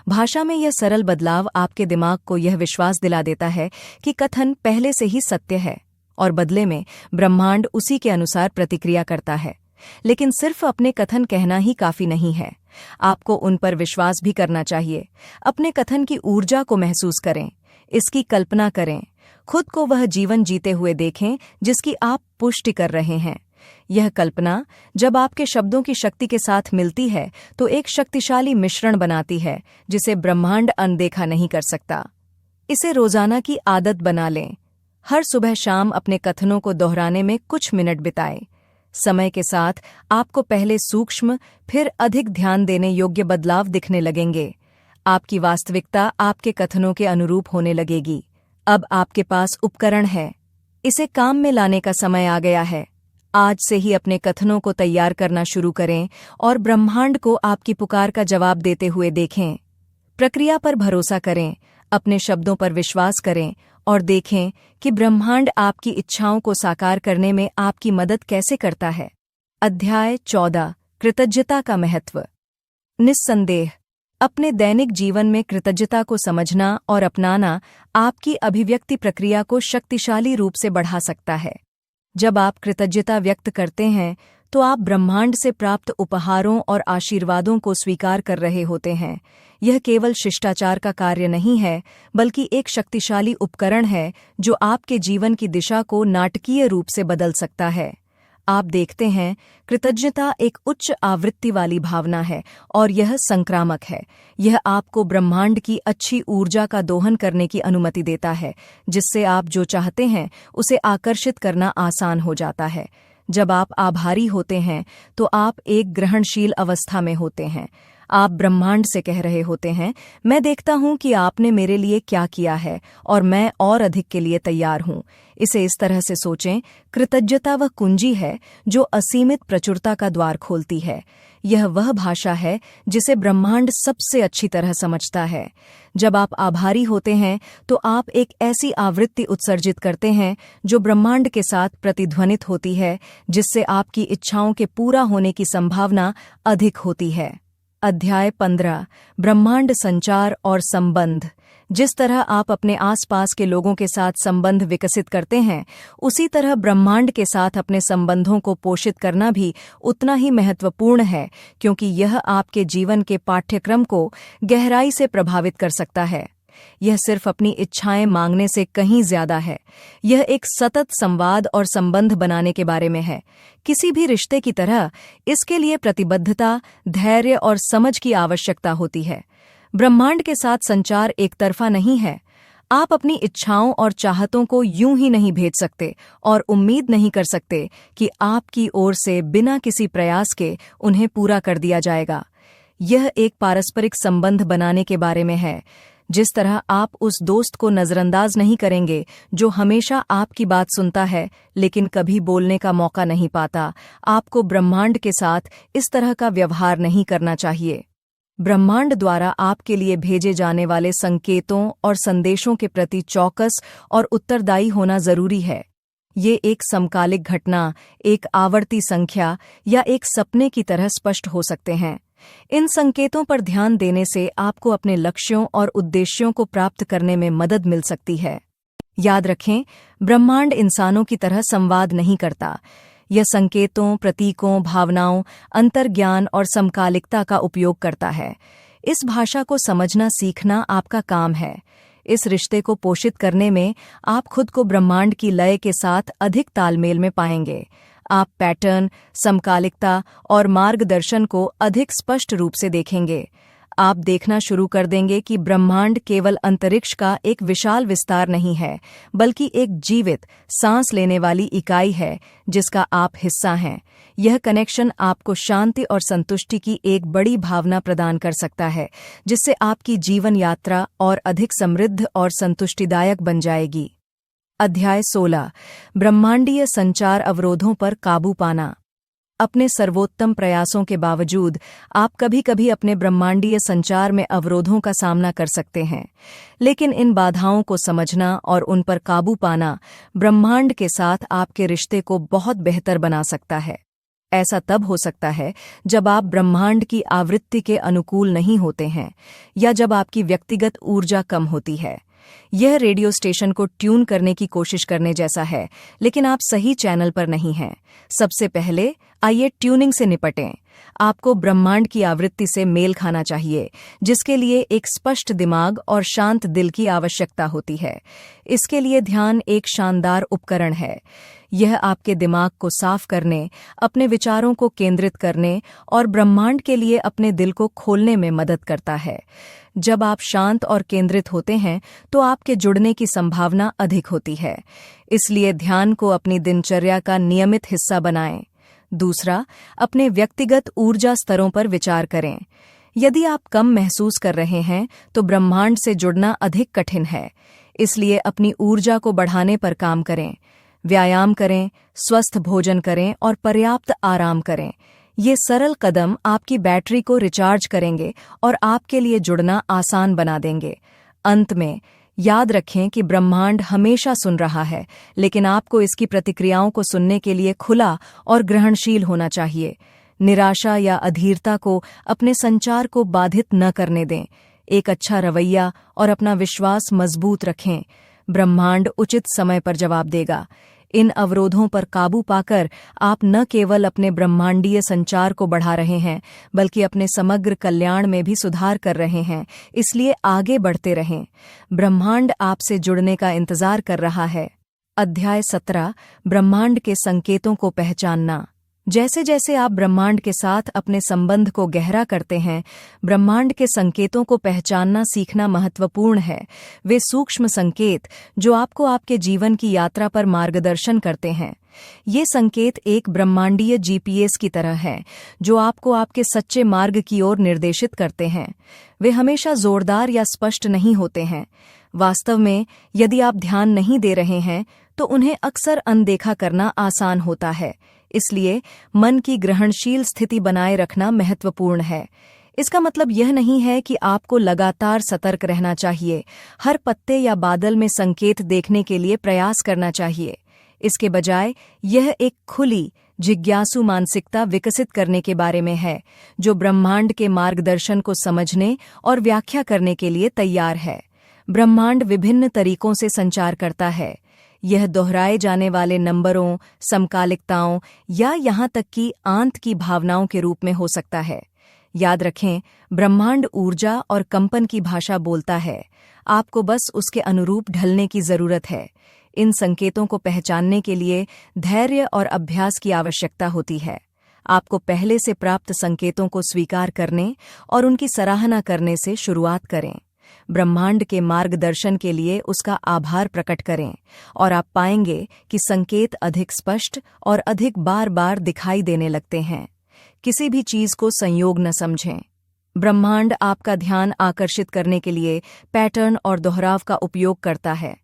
भाषा में यह सरल बदलाव आपके दिमाग को यह विश्वास दिला देता है कि कथन पहले से ही सत्य है और बदले में ब्रह्मांड उसी के अनुसार प्रतिक्रिया करता है। लेकिन सिर्फ अपने कथन कहना ही काफी नहीं है, आपको उन पर विश्वास भी करना चाहिए। अपने कथन की ऊर्जा को महसूस करें, इसकी कल्पना करें, खुद को वह जीवन जीते हुए देखें जिसकी आप पुष्टि कर रहे हैं। यह कल्पना जब आपके शब्दों की शक्ति के साथ मिलती है तो एक शक्तिशाली मिश्रण बनाती है जिसे ब्रह्मांड अनदेखा नहीं कर सकता। इसे रोजाना की आदत बना लें। हर सुबह शाम अपने कथनों को दोहराने में कुछ मिनट बिताएं। समय के साथ आपको पहले सूक्ष्म फिर अधिक ध्यान देने योग्य बदलाव दिखने लगेंगे। आपकी वास्तविकता आपके कथनों के अनुरूप होने लगेगी। अब आपके पास उपकरण है, इसे काम में लाने का समय आ गया है। आज से ही अपने कथनों को तैयार करना शुरू करें और ब्रह्मांड को आपकी पुकार का जवाब देते हुए देखें। प्रक्रिया पर भरोसा करें, अपने शब्दों पर विश्वास करें और देखें कि ब्रह्मांड आपकी इच्छाओं को साकार करने में आपकी मदद कैसे करता है। अध्याय 14 कृतज्ञता का महत्व। निस्संदेह, अपने दैनिक जीवन में कृतज्ञता को समझना और अपनाना आपकी अभिव्यक्ति प्रक्रिया को शक्तिशाली रूप से बढ़ा सकता है। जब आप कृतज्ञता व्यक्त करते हैं तो आप ब्रह्मांड से प्राप्त उपहारों और आशीर्वादों को स्वीकार कर रहे होते हैं। यह केवल शिष्टाचार का कार्य नहीं है, बल्कि एक शक्तिशाली उपकरण है जो आपके जीवन की दिशा को नाटकीय रूप से बदल सकता है। आप देखते हैं, कृतज्ञता एक उच्च आवृत्ति वाली भावना है और यह संक्रामक है। यह आपको ब्रह्मांड की अच्छी ऊर्जा का दोहन करने की अनुमति देता है, जिससे आप जो चाहते हैं उसे आकर्षित करना आसान हो जाता है। जब आप आभारी होते हैं तो आप एक ग्रहणशील अवस्था में होते हैं। आप ब्रह्मांड से कह रहे होते हैं, मैं देखता हूं कि आपने मेरे लिए क्या किया है और मैं और अधिक के लिए तैयार हूं। इसे इस तरह से सोचें, कृतज्ञता वह कुंजी है जो असीमित प्रचुरता का द्वार खोलती है। यह वह भाषा है जिसे ब्रह्मांड सबसे अच्छी तरह समझता है। जब आप आभारी होते हैं तो आप एक ऐसी आवृत्ति उत्सर्जित करते हैं जो ब्रह्मांड के साथ प्रतिध्वनित होती है, जिससे आपकी इच्छाओं के पूरा होने की संभावना अधिक होती है। अध्याय 15 ब्रह्मांड संचार और संबंध। जिस तरह आप अपने आसपास के लोगों के साथ संबंध विकसित करते हैं, उसी तरह ब्रह्मांड के साथ अपने संबंधों को पोषित करना भी उतना ही महत्वपूर्ण है, क्योंकि यह आपके जीवन के पाठ्यक्रम को गहराई से प्रभावित कर सकता है। यह सिर्फ अपनी इच्छाएं मांगने से कहीं ज्यादा है। यह एक सतत संवाद और संबंध बनाने के बारे में है। किसी भी रिश्ते की तरह इसके लिए प्रतिबद्धता, धैर्य और समझ की आवश्यकता होती है। ब्रह्मांड के साथ संचार एक तरफा नहीं है। आप अपनी इच्छाओं और चाहतों को यूं ही नहीं भेज सकते और उम्मीद नहीं कर सकते कि आपकी ओर से बिना किसी प्रयास के उन्हें पूरा कर दिया जाएगा। यह एक पारस्परिक संबंध बनाने के बारे में है। जिस तरह आप उस दोस्त को नजरअंदाज नहीं करेंगे जो हमेशा आपकी बात सुनता है लेकिन कभी बोलने का मौका नहीं पाता, आपको ब्रह्मांड के साथ इस तरह का व्यवहार नहीं करना चाहिए। ब्रह्मांड द्वारा आपके लिए भेजे जाने वाले संकेतों और संदेशों के प्रति चौकस और उत्तरदायी होना जरूरी है। ये एक समकालिक घटना, एक आवर्ती संख्या या एक सपने की तरह स्पष्ट हो सकते हैं। इन संकेतों पर ध्यान देने से आपको अपने लक्ष्यों और उद्देश्यों को प्राप्त करने में मदद मिल सकती है। याद रखें, ब्रह्मांड इंसानों की तरह संवाद नहीं करता। यह संकेतों, प्रतीकों, भावनाओं, अंतर्ज्ञान और समकालिकता का उपयोग करता है। इस भाषा को समझना सीखना आपका काम है। इस रिश्ते को पोषित करने में आप खुद को ब्रह्मांड की लय के साथ अधिक तालमेल में पाएंगे। आप पैटर्न, समकालिकता और मार्गदर्शन को अधिक स्पष्ट रूप से देखेंगे। आप देखना शुरू कर देंगे कि ब्रह्मांड केवल अंतरिक्ष का एक विशाल विस्तार नहीं है, बल्कि एक जीवित, सांस लेने वाली इकाई है जिसका आप हिस्सा हैं। यह कनेक्शन आपको शांति और संतुष्टि की एक बड़ी भावना प्रदान कर सकता है, जिससे आपकी जीवन यात्रा और अधिक समृद्ध और संतुष्टिदायक बन जाएगी। अध्याय 16 ब्रह्मांडीय संचार अवरोधों पर काबू पाना। अपने सर्वोत्तम प्रयासों के बावजूद आप कभी-कभी अपने ब्रह्मांडीय संचार में अवरोधों का सामना कर सकते हैं, लेकिन इन बाधाओं को समझना और उन पर काबू पाना ब्रह्मांड के साथ आपके रिश्ते को बहुत बेहतर बना सकता है। ऐसा तब हो सकता है जब आप ब्रह्मांड की आवृत्ति के अनुकूल नहीं होते हैं या जब आपकी व्यक्तिगत ऊर्जा कम होती है। यह रेडियो स्टेशन को ट्यून करने की कोशिश करने जैसा है, लेकिन आप सही चैनल पर नहीं हैं। सबसे पहले आइए ट्यूनिंग से निपटें। आपको ब्रह्मांड की आवृत्ति से मेल खाना चाहिए, जिसके लिए एक स्पष्ट दिमाग और शांत दिल की आवश्यकता होती है। इसके लिए ध्यान एक शानदार उपकरण है। यह आपके दिमाग को साफ करने, अपने विचारों को केंद्रित करने और ब्रह्मांड के लिए अपने दिल को खोलने में मदद करता है। जब आप शांत और केंद्रित होते हैं तो आपके जुड़ने की संभावना अधिक होती है। इसलिए ध्यान को अपनी दिनचर्या का नियमित हिस्सा बनाएं। दूसरा, अपने व्यक्तिगत ऊर्जा स्तरों पर विचार करें। यदि आप कम महसूस कर रहे हैं तो ब्रह्मांड से जुड़ना अधिक कठिन है। इसलिए अपनी ऊर्जा को बढ़ाने पर काम करें। व्यायाम करें, स्वस्थ भोजन करें और पर्याप्त आराम करें। ये सरल कदम आपकी बैटरी को रिचार्ज करेंगे और आपके लिए जुड़ना आसान बना देंगे। अंत में, याद रखें कि ब्रह्मांड हमेशा सुन रहा है, लेकिन आपको इसकी प्रतिक्रियाओं को सुनने के लिए खुला और ग्रहणशील होना चाहिए। निराशा या अधीरता को अपने संचार को बाधित न करने दें। एक अच्छा रवैया और अपना विश्वास मजबूत रखें। ब्रह्मांड उचित समय पर जवाब देगा। इन अवरोधों पर काबू पाकर आप न केवल अपने ब्रह्मांडीय संचार को बढ़ा रहे हैं, बल्कि अपने समग्र कल्याण में भी सुधार कर रहे हैं। इसलिए आगे बढ़ते रहें। ब्रह्मांड आपसे जुड़ने का इंतजार कर रहा है। अध्याय 17, ब्रह्मांड के संकेतों को पहचानना। जैसे जैसे आप ब्रह्मांड के साथ अपने संबंध को गहरा करते हैं, ब्रह्मांड के संकेतों को पहचानना सीखना महत्वपूर्ण है। वे सूक्ष्म संकेत जो आपको आपके जीवन की यात्रा पर मार्गदर्शन करते हैं। ये संकेत एक ब्रह्मांडीय जीपीएस की तरह हैं, जो आपको आपके सच्चे मार्ग की ओर निर्देशित करते हैं। वे हमेशा जोरदार या स्पष्ट नहीं होते हैं। वास्तव में, यदि आप ध्यान नहीं दे रहे हैं तो उन्हें अक्सर अनदेखा करना आसान होता है। इसलिए मन की ग्रहणशील स्थिति बनाए रखना महत्वपूर्ण है। इसका मतलब यह नहीं है कि आपको लगातार सतर्क रहना चाहिए, हर पत्ते या बादल में संकेत देखने के लिए प्रयास करना चाहिए। इसके बजाय यह एक खुली, जिज्ञासु मानसिकता विकसित करने के बारे में है, जो ब्रह्मांड के मार्गदर्शन को समझने और व्याख्या करने के लिए तैयार है। ब्रह्मांड विभिन्न तरीकों से संचार करता है। यह दोहराए जाने वाले नंबरों, समकालिकताओं या यहाँ तक कि आंत की भावनाओं के रूप में हो सकता है। याद रखें, ब्रह्मांड ऊर्जा और कंपन की भाषा बोलता है। आपको बस उसके अनुरूप ढलने की जरूरत है। इन संकेतों को पहचानने के लिए धैर्य और अभ्यास की आवश्यकता होती है। आपको पहले से प्राप्त संकेतों को स्वीकार करने और उनकी सराहना करने से शुरुआत करें। ब्रह्मांड के मार्गदर्शन के लिए उसका आभार प्रकट करें और आप पाएंगे कि संकेत अधिक स्पष्ट और अधिक बार-बार दिखाई देने लगते हैं। किसी भी चीज को संयोग न समझें। ब्रह्मांड आपका ध्यान आकर्षित करने के लिए पैटर्न और दोहराव का उपयोग करता है।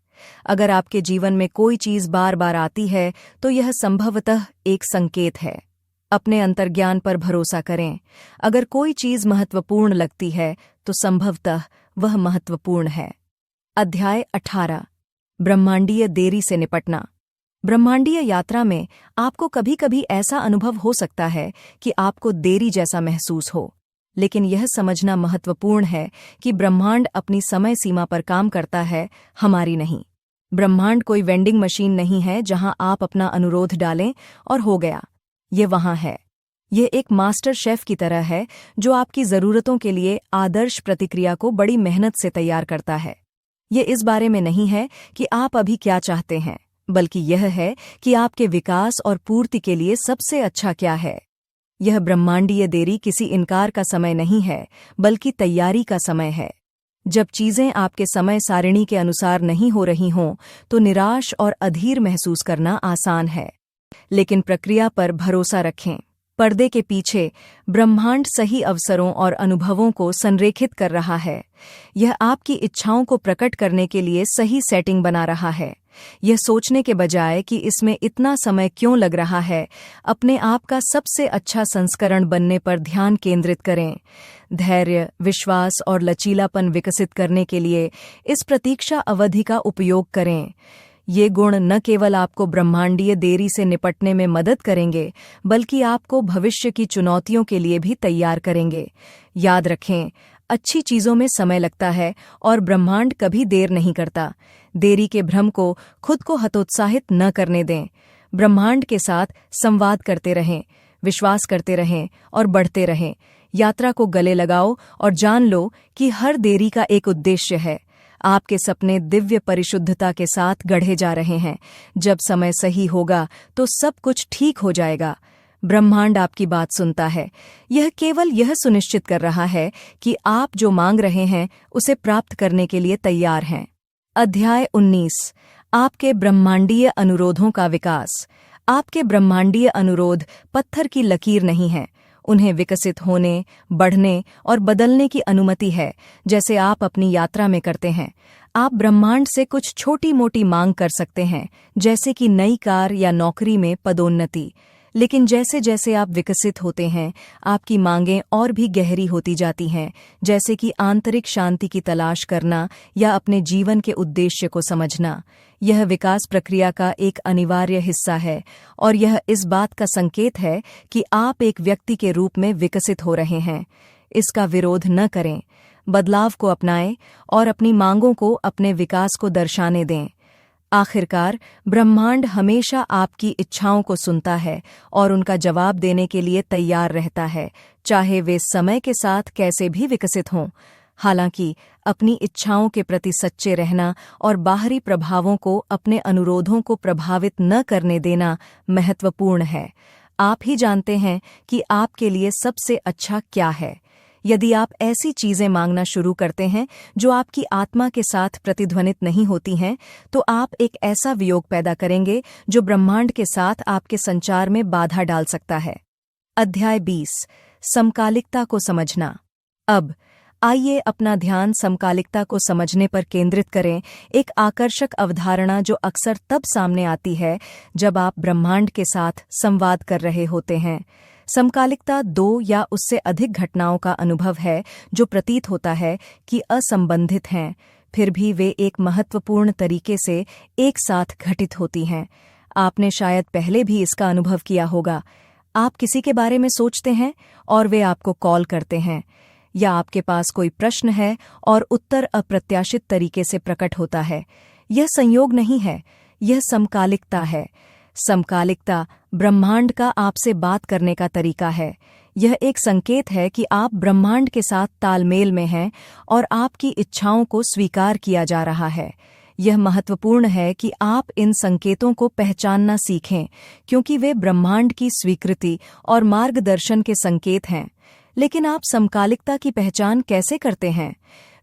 अगर आपके जीवन में कोई चीज बार-बार आती है तो यह संभवतः एक संकेत है। अपने अंतर्ज्ञान पर भरोसा करें। अगर कोई चीज महत्वपूर्ण लगती है तो संभवतः वह महत्वपूर्ण है। अध्याय 18, ब्रह्मांडीय देरी से निपटना। ब्रह्मांडीय यात्रा में आपको कभी-कभी ऐसा अनुभव हो सकता है कि आपको देरी जैसा महसूस हो, लेकिन यह समझना महत्वपूर्ण है कि ब्रह्मांड अपनी समय सीमा पर काम करता है, हमारी नहीं। ब्रह्मांड कोई वेंडिंग मशीन नहीं है जहां आप अपना अनुरोध डालें और हो गया। ये वहां है। यह एक मास्टर शेफ की तरह है जो आपकी जरूरतों के लिए आदर्श प्रतिक्रिया को बड़ी मेहनत से तैयार करता है। ये इस बारे में नहीं है कि आप अभी क्या चाहते हैं, बल्कि यह है कि आपके विकास और पूर्ति के लिए सबसे अच्छा क्या है। यह ब्रह्मांडीय देरी किसी इनकार का समय नहीं है, बल्कि तैयारी का समय है। जब चीजें आपके समय सारिणी के अनुसार नहीं हो रही हों तो निराश और अधीर महसूस करना आसान है, लेकिन प्रक्रिया पर भरोसा रखें। पर्दे के पीछे ब्रह्मांड सही अवसरों और अनुभवों को संरेखित कर रहा है। यह आपकी इच्छाओं को प्रकट करने के लिए सही सेटिंग बना रहा है। यह सोचने के बजाय कि इसमें इतना समय क्यों लग रहा है, अपने आप का सबसे अच्छा संस्करण बनने पर ध्यान केंद्रित करें। धैर्य, विश्वास और लचीलापन विकसित करने के लिए इस प्रतीक्षा अवधि का उपयोग करें। ये गुण न केवल आपको ब्रह्मांडीय देरी से निपटने में मदद करेंगे, बल्कि आपको भविष्य की चुनौतियों के लिए भी तैयार करेंगे। याद रखें, अच्छी चीजों में समय लगता है और ब्रह्मांड कभी देर नहीं करता। देरी के भ्रम को खुद को हतोत्साहित न करने दें। ब्रह्मांड के साथ संवाद करते रहें। विश्वास करते रहें और बढ़ते रहें। यात्रा को गले लगाओ और जान लो कि हर देरी का एक उद्देश्य है। आपके सपने दिव्य परिशुद्धता के साथ गढ़े जा रहे हैं। जब समय सही होगा तो सब कुछ ठीक हो जाएगा। ब्रह्मांड आपकी बात सुनता है। यह केवल यह सुनिश्चित कर रहा है कि आप जो मांग रहे हैं उसे प्राप्त करने के लिए तैयार हैं। अध्याय 19। आपके ब्रह्मांडीय अनुरोधों का विकास। आपके ब्रह्मांडीय अनुरोध पत्थर की लकीर नहीं हैं। उन्हें विकसित होने, बढ़ने और बदलने की अनुमति है, जैसे आप अपनी यात्रा में करते हैं। आप ब्रह्मांड से कुछ छोटी मोटी मांग कर सकते हैं, जैसे कि नई कार या नौकरी में पदोन्नति। लेकिन जैसे जैसे आप विकसित होते हैं, आपकी मांगें और भी गहरी होती जाती हैं, जैसे कि आंतरिक शांति की तलाश करना या अपने जीवन के उद्देश्य को समझना। यह विकास प्रक्रिया का एक अनिवार्य हिस्सा है और यह इस बात का संकेत है कि आप एक व्यक्ति के रूप में विकसित हो रहे हैं। इसका विरोध न करें, बदलाव को अपनाएं और अपनी मांगों को अपने विकास को दर्शाने दें। आखिरकार, ब्रह्मांड हमेशा आपकी इच्छाओं को सुनता है और उनका जवाब देने के लिए तैयार रहता है, चाहे वे समय के साथ कैसे भी विकसित हों। हालांकि अपनी इच्छाओं के प्रति सच्चे रहना और बाहरी प्रभावों को अपने अनुरोधों को प्रभावित न करने देना महत्वपूर्ण है। आप ही जानते हैं कि आपके लिए सबसे अच्छा क्या है। यदि आप ऐसी चीजें मांगना शुरू करते हैं जो आपकी आत्मा के साथ प्रतिध्वनित नहीं होती हैं, तो आप एक ऐसा वियोग पैदा करेंगे जो ब्रह्मांड के साथ आपके संचार में बाधा डाल सकता है। अध्याय 20। समकालिकता को समझना। अब आइए अपना ध्यान समकालिकता को समझने पर केंद्रित करें, एक आकर्षक अवधारणा जो अक्सर तब सामने आती है जब आप ब्रह्मांड के साथ संवाद कर रहे होते हैं। समकालिकता दो या उससे अधिक घटनाओं का अनुभव है जो प्रतीत होता है कि असंबंधित हैं, फिर भी वे एक महत्वपूर्ण तरीके से एक साथ घटित होती हैं। आपने शायद पहले भी इसका अनुभव किया होगा। आप किसी के बारे में सोचते हैं और वे आपको कॉल करते हैं, या आपके पास कोई प्रश्न है और उत्तर अप्रत्याशित तरीके से प्रकट होता है। यह संयोग नहीं है, यह समकालिकता है। समकालिकता ब्रह्मांड का आपसे बात करने का तरीका है। यह एक संकेत है कि आप ब्रह्मांड के साथ तालमेल में हैं और आपकी इच्छाओं को स्वीकार किया जा रहा है। यह महत्वपूर्ण है कि आप इन संकेतों को पहचानना सीखें, क्योंकि वे ब्रह्मांड की स्वीकृति और मार्गदर्शन के संकेत हैं। लेकिन आप समकालिकता की पहचान कैसे करते हैं?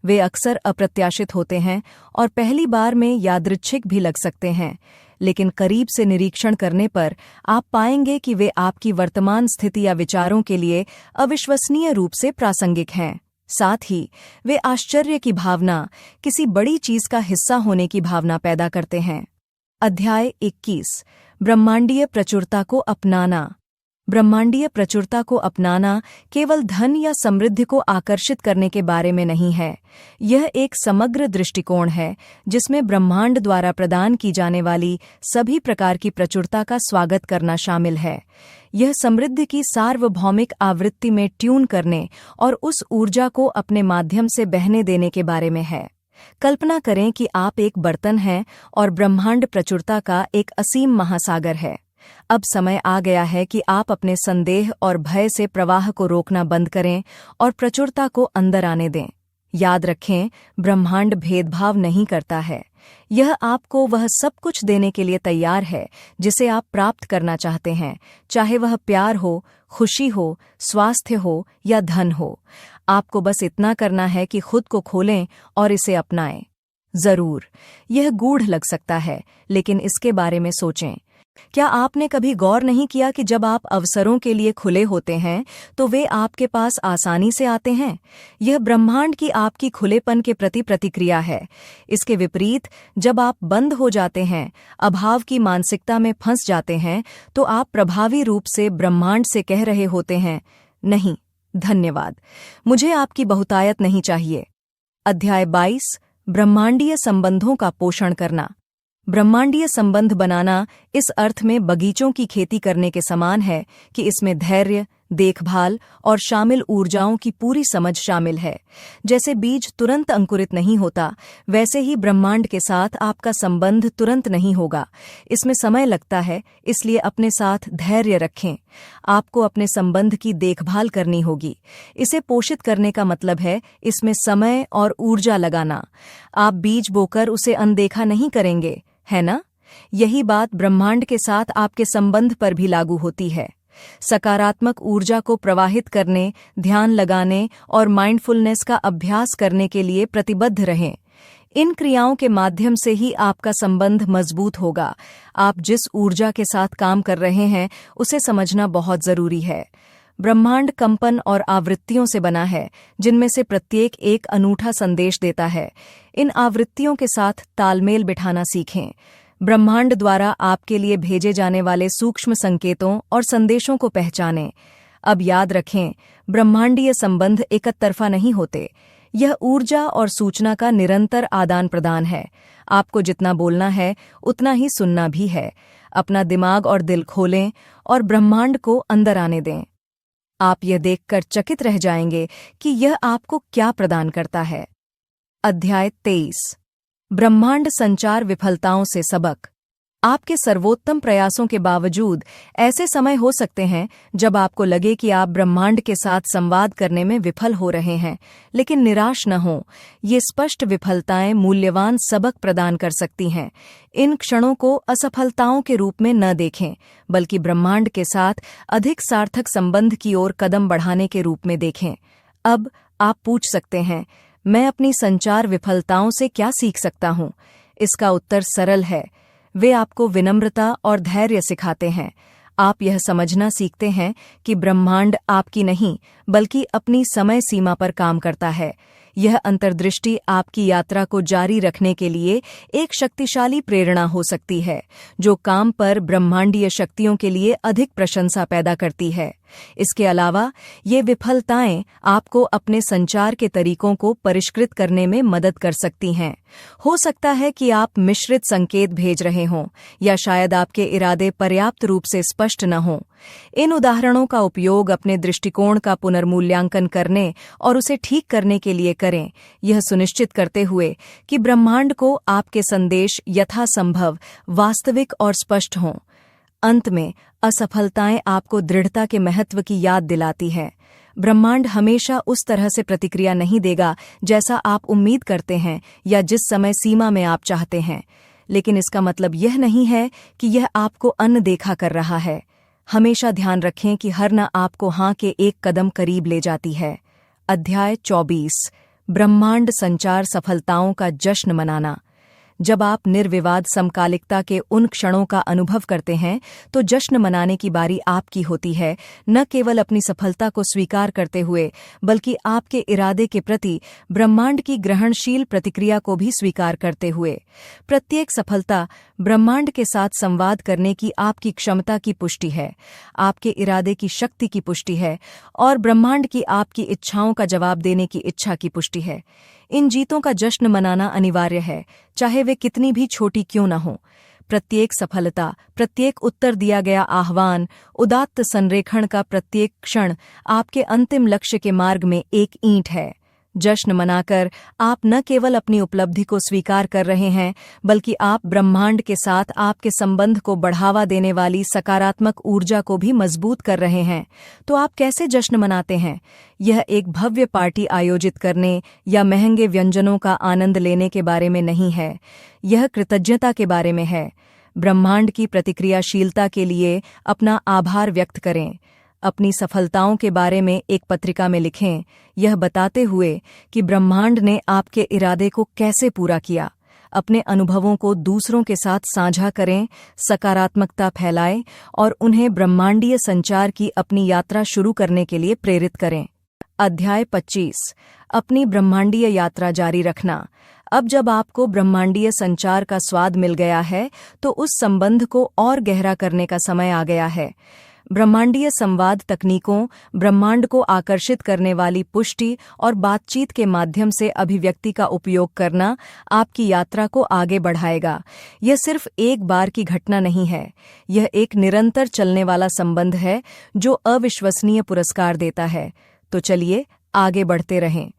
वे अक्सर अप्रत्याशित होते हैं और पहली बार में यादृच्छिक भी लग सकते हैं, लेकिन करीब से निरीक्षण करने पर आप पाएंगे कि वे आपकी वर्तमान स्थिति या विचारों के लिए अविश्वसनीय रूप से प्रासंगिक हैं। साथ ही वे आश्चर्य की भावना, किसी बड़ी चीज का हिस्सा होने की भावना पैदा करते हैं। अध्याय 21। ब्रह्मांडीय प्रचुरता को अपनाना। ब्रह्मांडीय प्रचुरता को अपनाना केवल धन या समृद्धि को आकर्षित करने के बारे में नहीं है। यह एक समग्र दृष्टिकोण है जिसमें ब्रह्मांड द्वारा प्रदान की जाने वाली सभी प्रकार की प्रचुरता का स्वागत करना शामिल है। यह समृद्धि की सार्वभौमिक आवृत्ति में ट्यून करने और उस ऊर्जा को अपने माध्यम से बहने देने के बारे में है। कल्पना करें कि आप एक बर्तन हैं और ब्रह्मांड प्रचुरता का एक असीम महासागर है। अब समय आ गया है कि आप अपने संदेह और भय से प्रवाह को रोकना बंद करें और प्रचुरता को अंदर आने दें। याद रखें, ब्रह्मांड भेदभाव नहीं करता है। यह आपको वह सब कुछ देने के लिए तैयार है जिसे आप प्राप्त करना चाहते हैं, चाहे वह प्यार हो, खुशी हो, स्वास्थ्य हो या धन हो। आपको बस इतना करना है कि खुद को खोलें और इसे अपनाएं। जरूर, यह गूढ़ लग सकता है, लेकिन इसके बारे में सोचें। क्या आपने कभी गौर नहीं किया कि जब आप अवसरों के लिए खुले होते हैं तो वे आपके पास आसानी से आते हैं? यह ब्रह्मांड की आपकी खुलेपन के प्रति प्रतिक्रिया है। इसके विपरीत, जब आप बंद हो जाते हैं, अभाव की मानसिकता में फंस जाते हैं, तो आप प्रभावी रूप से ब्रह्मांड से कह रहे होते हैं, नहीं धन्यवाद, मुझे आपकी बहुतायत नहीं चाहिए। अध्याय 22। ब्रह्मांडीय संबंधों का पोषण करना। ब्रह्मांडीय संबंध बनाना इस अर्थ में बगीचों की खेती करने के समान है कि इसमें धैर्य, देखभाल और शामिल ऊर्जाओं की पूरी समझ शामिल है। जैसे बीज तुरंत अंकुरित नहीं होता, वैसे ही ब्रह्मांड के साथ आपका संबंध तुरंत नहीं होगा। इसमें समय लगता है, इसलिए अपने साथ धैर्य रखें। आपको अपने संबंध की देखभाल करनी होगी। इसे पोषित करने का मतलब है इसमें समय और ऊर्जा लगाना। आप बीज बोकर उसे अनदेखा नहीं करेंगे, है ना? यही बात ब्रह्मांड के साथ आपके संबंध पर भी लागू होती है। सकारात्मक ऊर्जा को प्रवाहित करने, ध्यान लगाने और माइंडफुलनेस का अभ्यास करने के लिए प्रतिबद्ध रहें। इन क्रियाओं के माध्यम से ही आपका संबंध मजबूत होगा। आप जिस ऊर्जा के साथ काम कर रहे हैं, उसे समझना बहुत जरूरी है। ब्रह्मांड कंपन और आवृत्तियों से बना है, जिनमें से प्रत्येक एक अनूठा संदेश देता है। इन आवृत्तियों के साथ तालमेल बिठाना सीखें। ब्रह्मांड द्वारा आपके लिए भेजे जाने वाले सूक्ष्म संकेतों और संदेशों को पहचानें। अब याद रखें, ब्रह्मांडीय संबंध एकतरफा नहीं होते। यह ऊर्जा और सूचना का निरंतर आदान प्रदान है। आपको जितना बोलना है, उतना ही सुनना भी है। अपना दिमाग और दिल खोलें और ब्रह्मांड को अंदर आने दें। आप यह देखकर चकित रह जाएंगे कि यह आपको क्या प्रदान करता है। अध्याय 23। ब्रह्मांड संचार विफलताओं से सबक। आपके सर्वोत्तम प्रयासों के बावजूद ऐसे समय हो सकते हैं जब आपको लगे कि आप ब्रह्मांड के साथ संवाद करने में विफल हो रहे हैं, लेकिन निराश न हो। ये स्पष्ट विफलताएं मूल्यवान सबक प्रदान कर सकती हैं। इन क्षणों को असफलताओं के रूप में न देखें, बल्कि ब्रह्मांड के साथ अधिक सार्थक संबंध की ओर कदम बढ़ाने के रूप में देखें। अब आप पूछ सकते हैं, मैं अपनी संचार विफलताओं से क्या सीख सकता हूँ? इसका उत्तर सरल है। वे आपको विनम्रता और धैर्य सिखाते हैं। आप यह समझना सीखते हैं कि ब्रह्मांड आपकी नहीं, बल्कि अपनी समय सीमा पर काम करता है। यह अंतर्दृष्टि आपकी यात्रा को जारी रखने के लिए एक शक्तिशाली प्रेरणा हो सकती है, जो काम पर ब्रह्मांडीय शक्तियों के लिए अधिक प्रशंसा पैदा करती है। इसके अलावा ये विफलताएं आपको अपने संचार के तरीकों को परिष्कृत करने में मदद कर सकती हैं। हो सकता है कि आप मिश्रित संकेत भेज रहे हों, या शायद आपके इरादे पर्याप्त रूप से स्पष्ट न हों। इन उदाहरणों का उपयोग अपने दृष्टिकोण का पुनर्मूल्यांकन करने और उसे ठीक करने के लिए करें, यह सुनिश्चित करते हुए कि ब्रह्मांड को आपके संदेश यथासंभव वास्तविक और स्पष्ट हों। अंत में, असफलताएं आपको दृढ़ता के महत्व की याद दिलाती हैं। ब्रह्मांड हमेशा उस तरह से प्रतिक्रिया नहीं देगा जैसा आप उम्मीद करते हैं या जिस समय सीमा में आप चाहते हैं, लेकिन इसका मतलब यह नहीं है कि यह आपको अनदेखा कर रहा है। हमेशा ध्यान रखें कि हर न आपको हाँ के एक कदम करीब ले जाती है। अध्याय 24। ब्रह्मांड संचार सफलताओं का जश्न मनाना। जब आप निर्विवाद समकालिकता के उन क्षणों का अनुभव करते हैं, तो जश्न मनाने की बारी आपकी होती है, न केवल अपनी सफलता को स्वीकार करते हुए, बल्कि आपके इरादे के प्रति ब्रह्मांड की ग्रहणशील प्रतिक्रिया को भी स्वीकार करते हुए। प्रत्येक सफलता ब्रह्मांड के साथ संवाद करने की आपकी क्षमता की पुष्टि है, आपके इरादे की शक्ति की पुष्टि है, और ब्रह्मांड की आपकी इच्छाओं का जवाब देने की इच्छा की पुष्टि है। इन जीतों का जश्न मनाना अनिवार्य है, चाहे वे कितनी भी छोटी क्यों न हो। प्रत्येक सफलता, प्रत्येक उत्तर दिया गया आह्वान, उदात्त संरेखण का प्रत्येक क्षण आपके अंतिम लक्ष्य के मार्ग में एक ईंट है। जश्न मनाकर आप न केवल अपनी उपलब्धि को स्वीकार कर रहे हैं, बल्कि आप ब्रह्मांड के साथ आपके संबंध को बढ़ावा देने वाली सकारात्मक ऊर्जा को भी मजबूत कर रहे हैं। तो आप कैसे जश्न मनाते हैं? यह एक भव्य पार्टी आयोजित करने या महंगे व्यंजनों का आनंद लेने के बारे में नहीं है। यह कृतज्ञता के बारे में है। ब्रह्मांड की प्रतिक्रियाशीलता के लिए अपना आभार व्यक्त करें। अपनी सफलताओं के बारे में एक पत्रिका में लिखें, यह बताते हुए कि ब्रह्मांड ने आपके इरादे को कैसे पूरा किया। अपने अनुभवों को दूसरों के साथ साझा करें, सकारात्मकता फैलाएं और उन्हें ब्रह्मांडीय संचार की अपनी यात्रा शुरू करने के लिए प्रेरित करें। अध्याय 25। अपनी ब्रह्मांडीय यात्रा जारी रखना। अब जब आपको ब्रह्मांडीय संचार का स्वाद मिल गया है, तो उस संबंध को और गहरा करने का समय आ गया है। ब्रह्मांडीय संवाद तकनीकों ब्रह्मांड को आकर्षित करने वाली पुष्टि और बातचीत के माध्यम से अभिव्यक्ति का उपयोग करना आपकी यात्रा को आगे बढ़ाएगा। यह सिर्फ एक बार की घटना नहीं है, यह एक निरंतर चलने वाला संबंध है जो अविश्वसनीय पुरस्कार देता है। तो चलिए आगे बढ़ते रहें।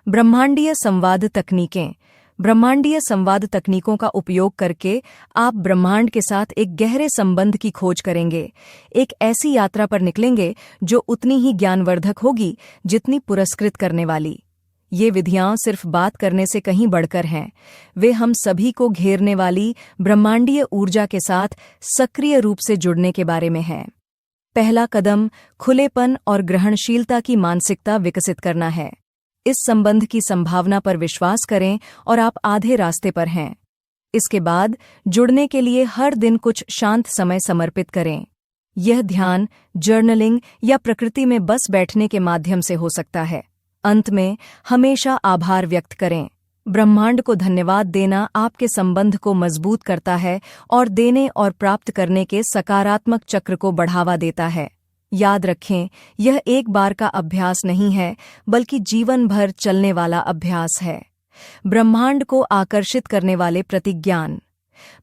ब्रह्मांडीय संवाद तकनीकें। ब्रह्मांडीय संवाद तकनीकों का उपयोग करके आप ब्रह्मांड के साथ एक गहरे संबंध की खोज करेंगे, एक ऐसी यात्रा पर निकलेंगे जो उतनी ही ज्ञानवर्धक होगी जितनी पुरस्कृत करने वाली। ये विधियां सिर्फ बात करने से कहीं बढ़कर हैं, वे हम सभी को घेरने वाली ब्रह्मांडीय ऊर्जा के साथ सक्रिय रूप से जुड़ने के बारे में है। पहला कदम खुलेपन और ग्रहणशीलता की मानसिकता विकसित करना है। इस संबंध की संभावना पर विश्वास करें और आप आधे रास्ते पर हैं। इसके बाद जुड़ने के लिए हर दिन कुछ शांत समय समर्पित करें। यह ध्यान, जर्नलिंग या प्रकृति में बस बैठने के माध्यम से हो सकता है। अंत में हमेशा आभार व्यक्त करें। ब्रह्मांड को धन्यवाद देना आपके संबंध को मजबूत करता है और देने और प्राप्त करने के सकारात्मक चक्र को बढ़ावा देता है। याद रखें, यह एक बार का अभ्यास नहीं है, बल्कि जीवन भर चलने वाला अभ्यास है। ब्रह्मांड को आकर्षित करने वाले प्रतिज्ञान।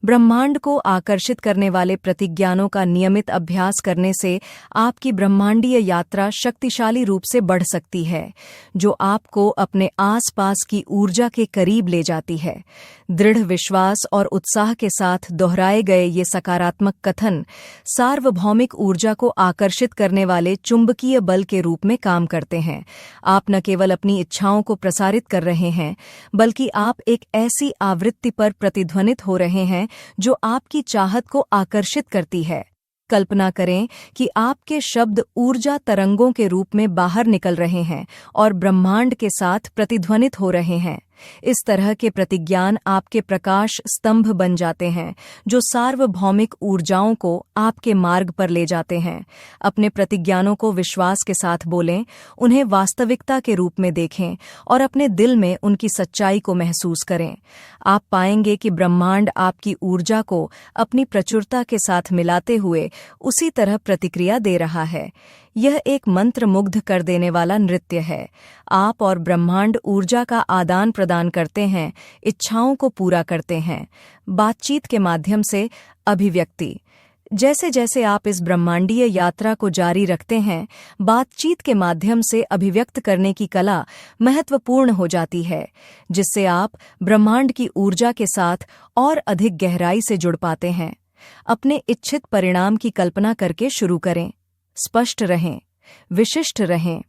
ब्रह्मांड को आकर्षित करने वाले प्रतिज्ञानों का नियमित अभ्यास करने से आपकी ब्रह्मांडीय यात्रा शक्तिशाली रूप से बढ़ सकती है, जो आपको अपने आसपास की ऊर्जा के करीब ले जाती है। दृढ़ विश्वास और उत्साह के साथ दोहराए गए ये सकारात्मक कथन सार्वभौमिक ऊर्जा को आकर्षित करने वाले चुंबकीय बल के रूप में काम करते हैं। आप न केवल अपनी इच्छाओं को प्रसारित कर रहे हैं, बल्कि आप एक ऐसी आवृत्ति पर प्रतिध्वनित हो रहे हैं जो आपकी चाहत को आकर्षित करती है। कल्पना करें कि आपके शब्द ऊर्जा तरंगों के रूप में बाहर निकल रहे हैं और ब्रह्मांड के साथ प्रतिध्वनित हो रहे हैं। इस तरह के प्रतिज्ञान आपके प्रकाश स्तंभ बन जाते हैं, जो सार्वभौमिक ऊर्जाओं को आपके मार्ग पर ले जाते हैं। अपने प्रतिज्ञानों को विश्वास के साथ बोलें, उन्हें वास्तविकता के रूप में देखें और अपने दिल में उनकी सच्चाई को महसूस करें। आप पाएंगे कि ब्रह्मांड आपकी ऊर्जा को अपनी प्रचुरता के साथ मिलाते हुए उसी तरह प्रतिक्रिया दे रहा है। यह एक मंत्रमुग्ध कर देने वाला नृत्य है। आप और ब्रह्मांड ऊर्जा का आदान प्रदान करते हैं, इच्छाओं को पूरा करते हैं। बातचीत के माध्यम से अभिव्यक्ति। जैसे जैसे आप इस ब्रह्मांडीय यात्रा को जारी रखते हैं, बातचीत के माध्यम से अभिव्यक्त करने की कला महत्वपूर्ण हो जाती है, जिससे आप ब्रह्मांड की ऊर्जा के साथ और अधिक गहराई से जुड़ पाते हैं। अपने इच्छित परिणाम की कल्पना करके शुरू करें। स्पष्ट रहें, विशिष्ट रहें,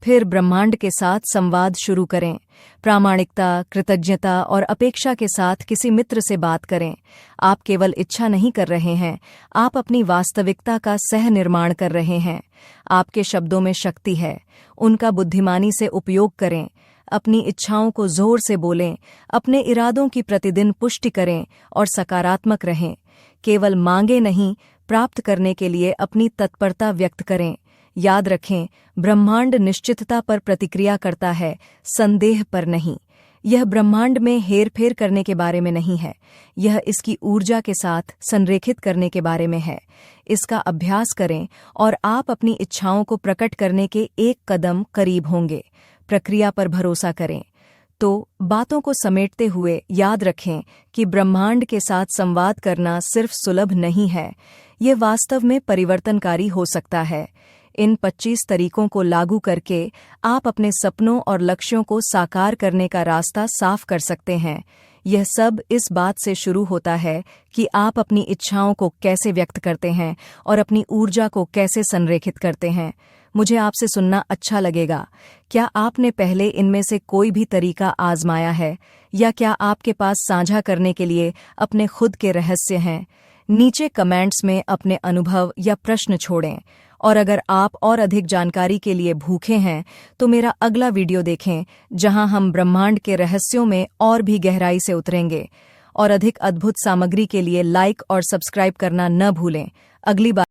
फिर ब्रह्मांड के साथ संवाद शुरू करें। प्रामाणिकता, कृतज्ञता और अपेक्षा के साथ किसी मित्र से बात करें। आप केवल इच्छा नहीं कर रहे हैं, आप अपनी वास्तविकता का सह निर्माण कर रहे हैं। आपके शब्दों में शक्ति है, उनका बुद्धिमानी से उपयोग करें। अपनी इच्छाओं को जोर से बोलें, अपने इरादों की प्रतिदिन पुष्टि करें और सकारात्मक रहें। केवल मांगे नहीं, प्राप्त करने के लिए अपनी तत्परता व्यक्त करें। याद रखें, ब्रह्मांड निश्चितता पर प्रतिक्रिया करता है, संदेह पर नहीं। यह ब्रह्मांड में हेरफेर करने के बारे में नहीं है, यह इसकी ऊर्जा के साथ संरेखित करने के बारे में है। इसका अभ्यास करें और आप अपनी इच्छाओं को प्रकट करने के एक कदम करीब होंगे। प्रक्रिया पर भरोसा करें। तो बातों को समेटते हुए याद रखें कि ब्रह्मांड के साथ संवाद करना सिर्फ सुलभ नहीं है, यह वास्तव में परिवर्तनकारी हो सकता है। इन 25 तरीकों को लागू करके आप अपने सपनों और लक्ष्यों को साकार करने का रास्ता साफ कर सकते हैं। यह सब इस बात से शुरू होता है कि आप अपनी इच्छाओं को कैसे व्यक्त करते हैं और अपनी ऊर्जा को कैसे संरेखित करते हैं। मुझे आपसे सुनना अच्छा लगेगा। क्या आपने पहले इनमें से कोई भी तरीका आजमाया है, या क्या आपके पास साझा करने के लिए अपने खुद के रहस्य हैं? नीचे कमेंट्स में अपने अनुभव या प्रश्न छोड़ें। और अगर आप और अधिक जानकारी के लिए भूखे हैं, तो मेरा अगला वीडियो देखें, जहां हम ब्रह्मांड के रहस्यों में और भी गहराई से उतरेंगे। और अधिक अद्भुत सामग्री के लिए लाइक और सब्सक्राइब करना न भूलें। अगली बार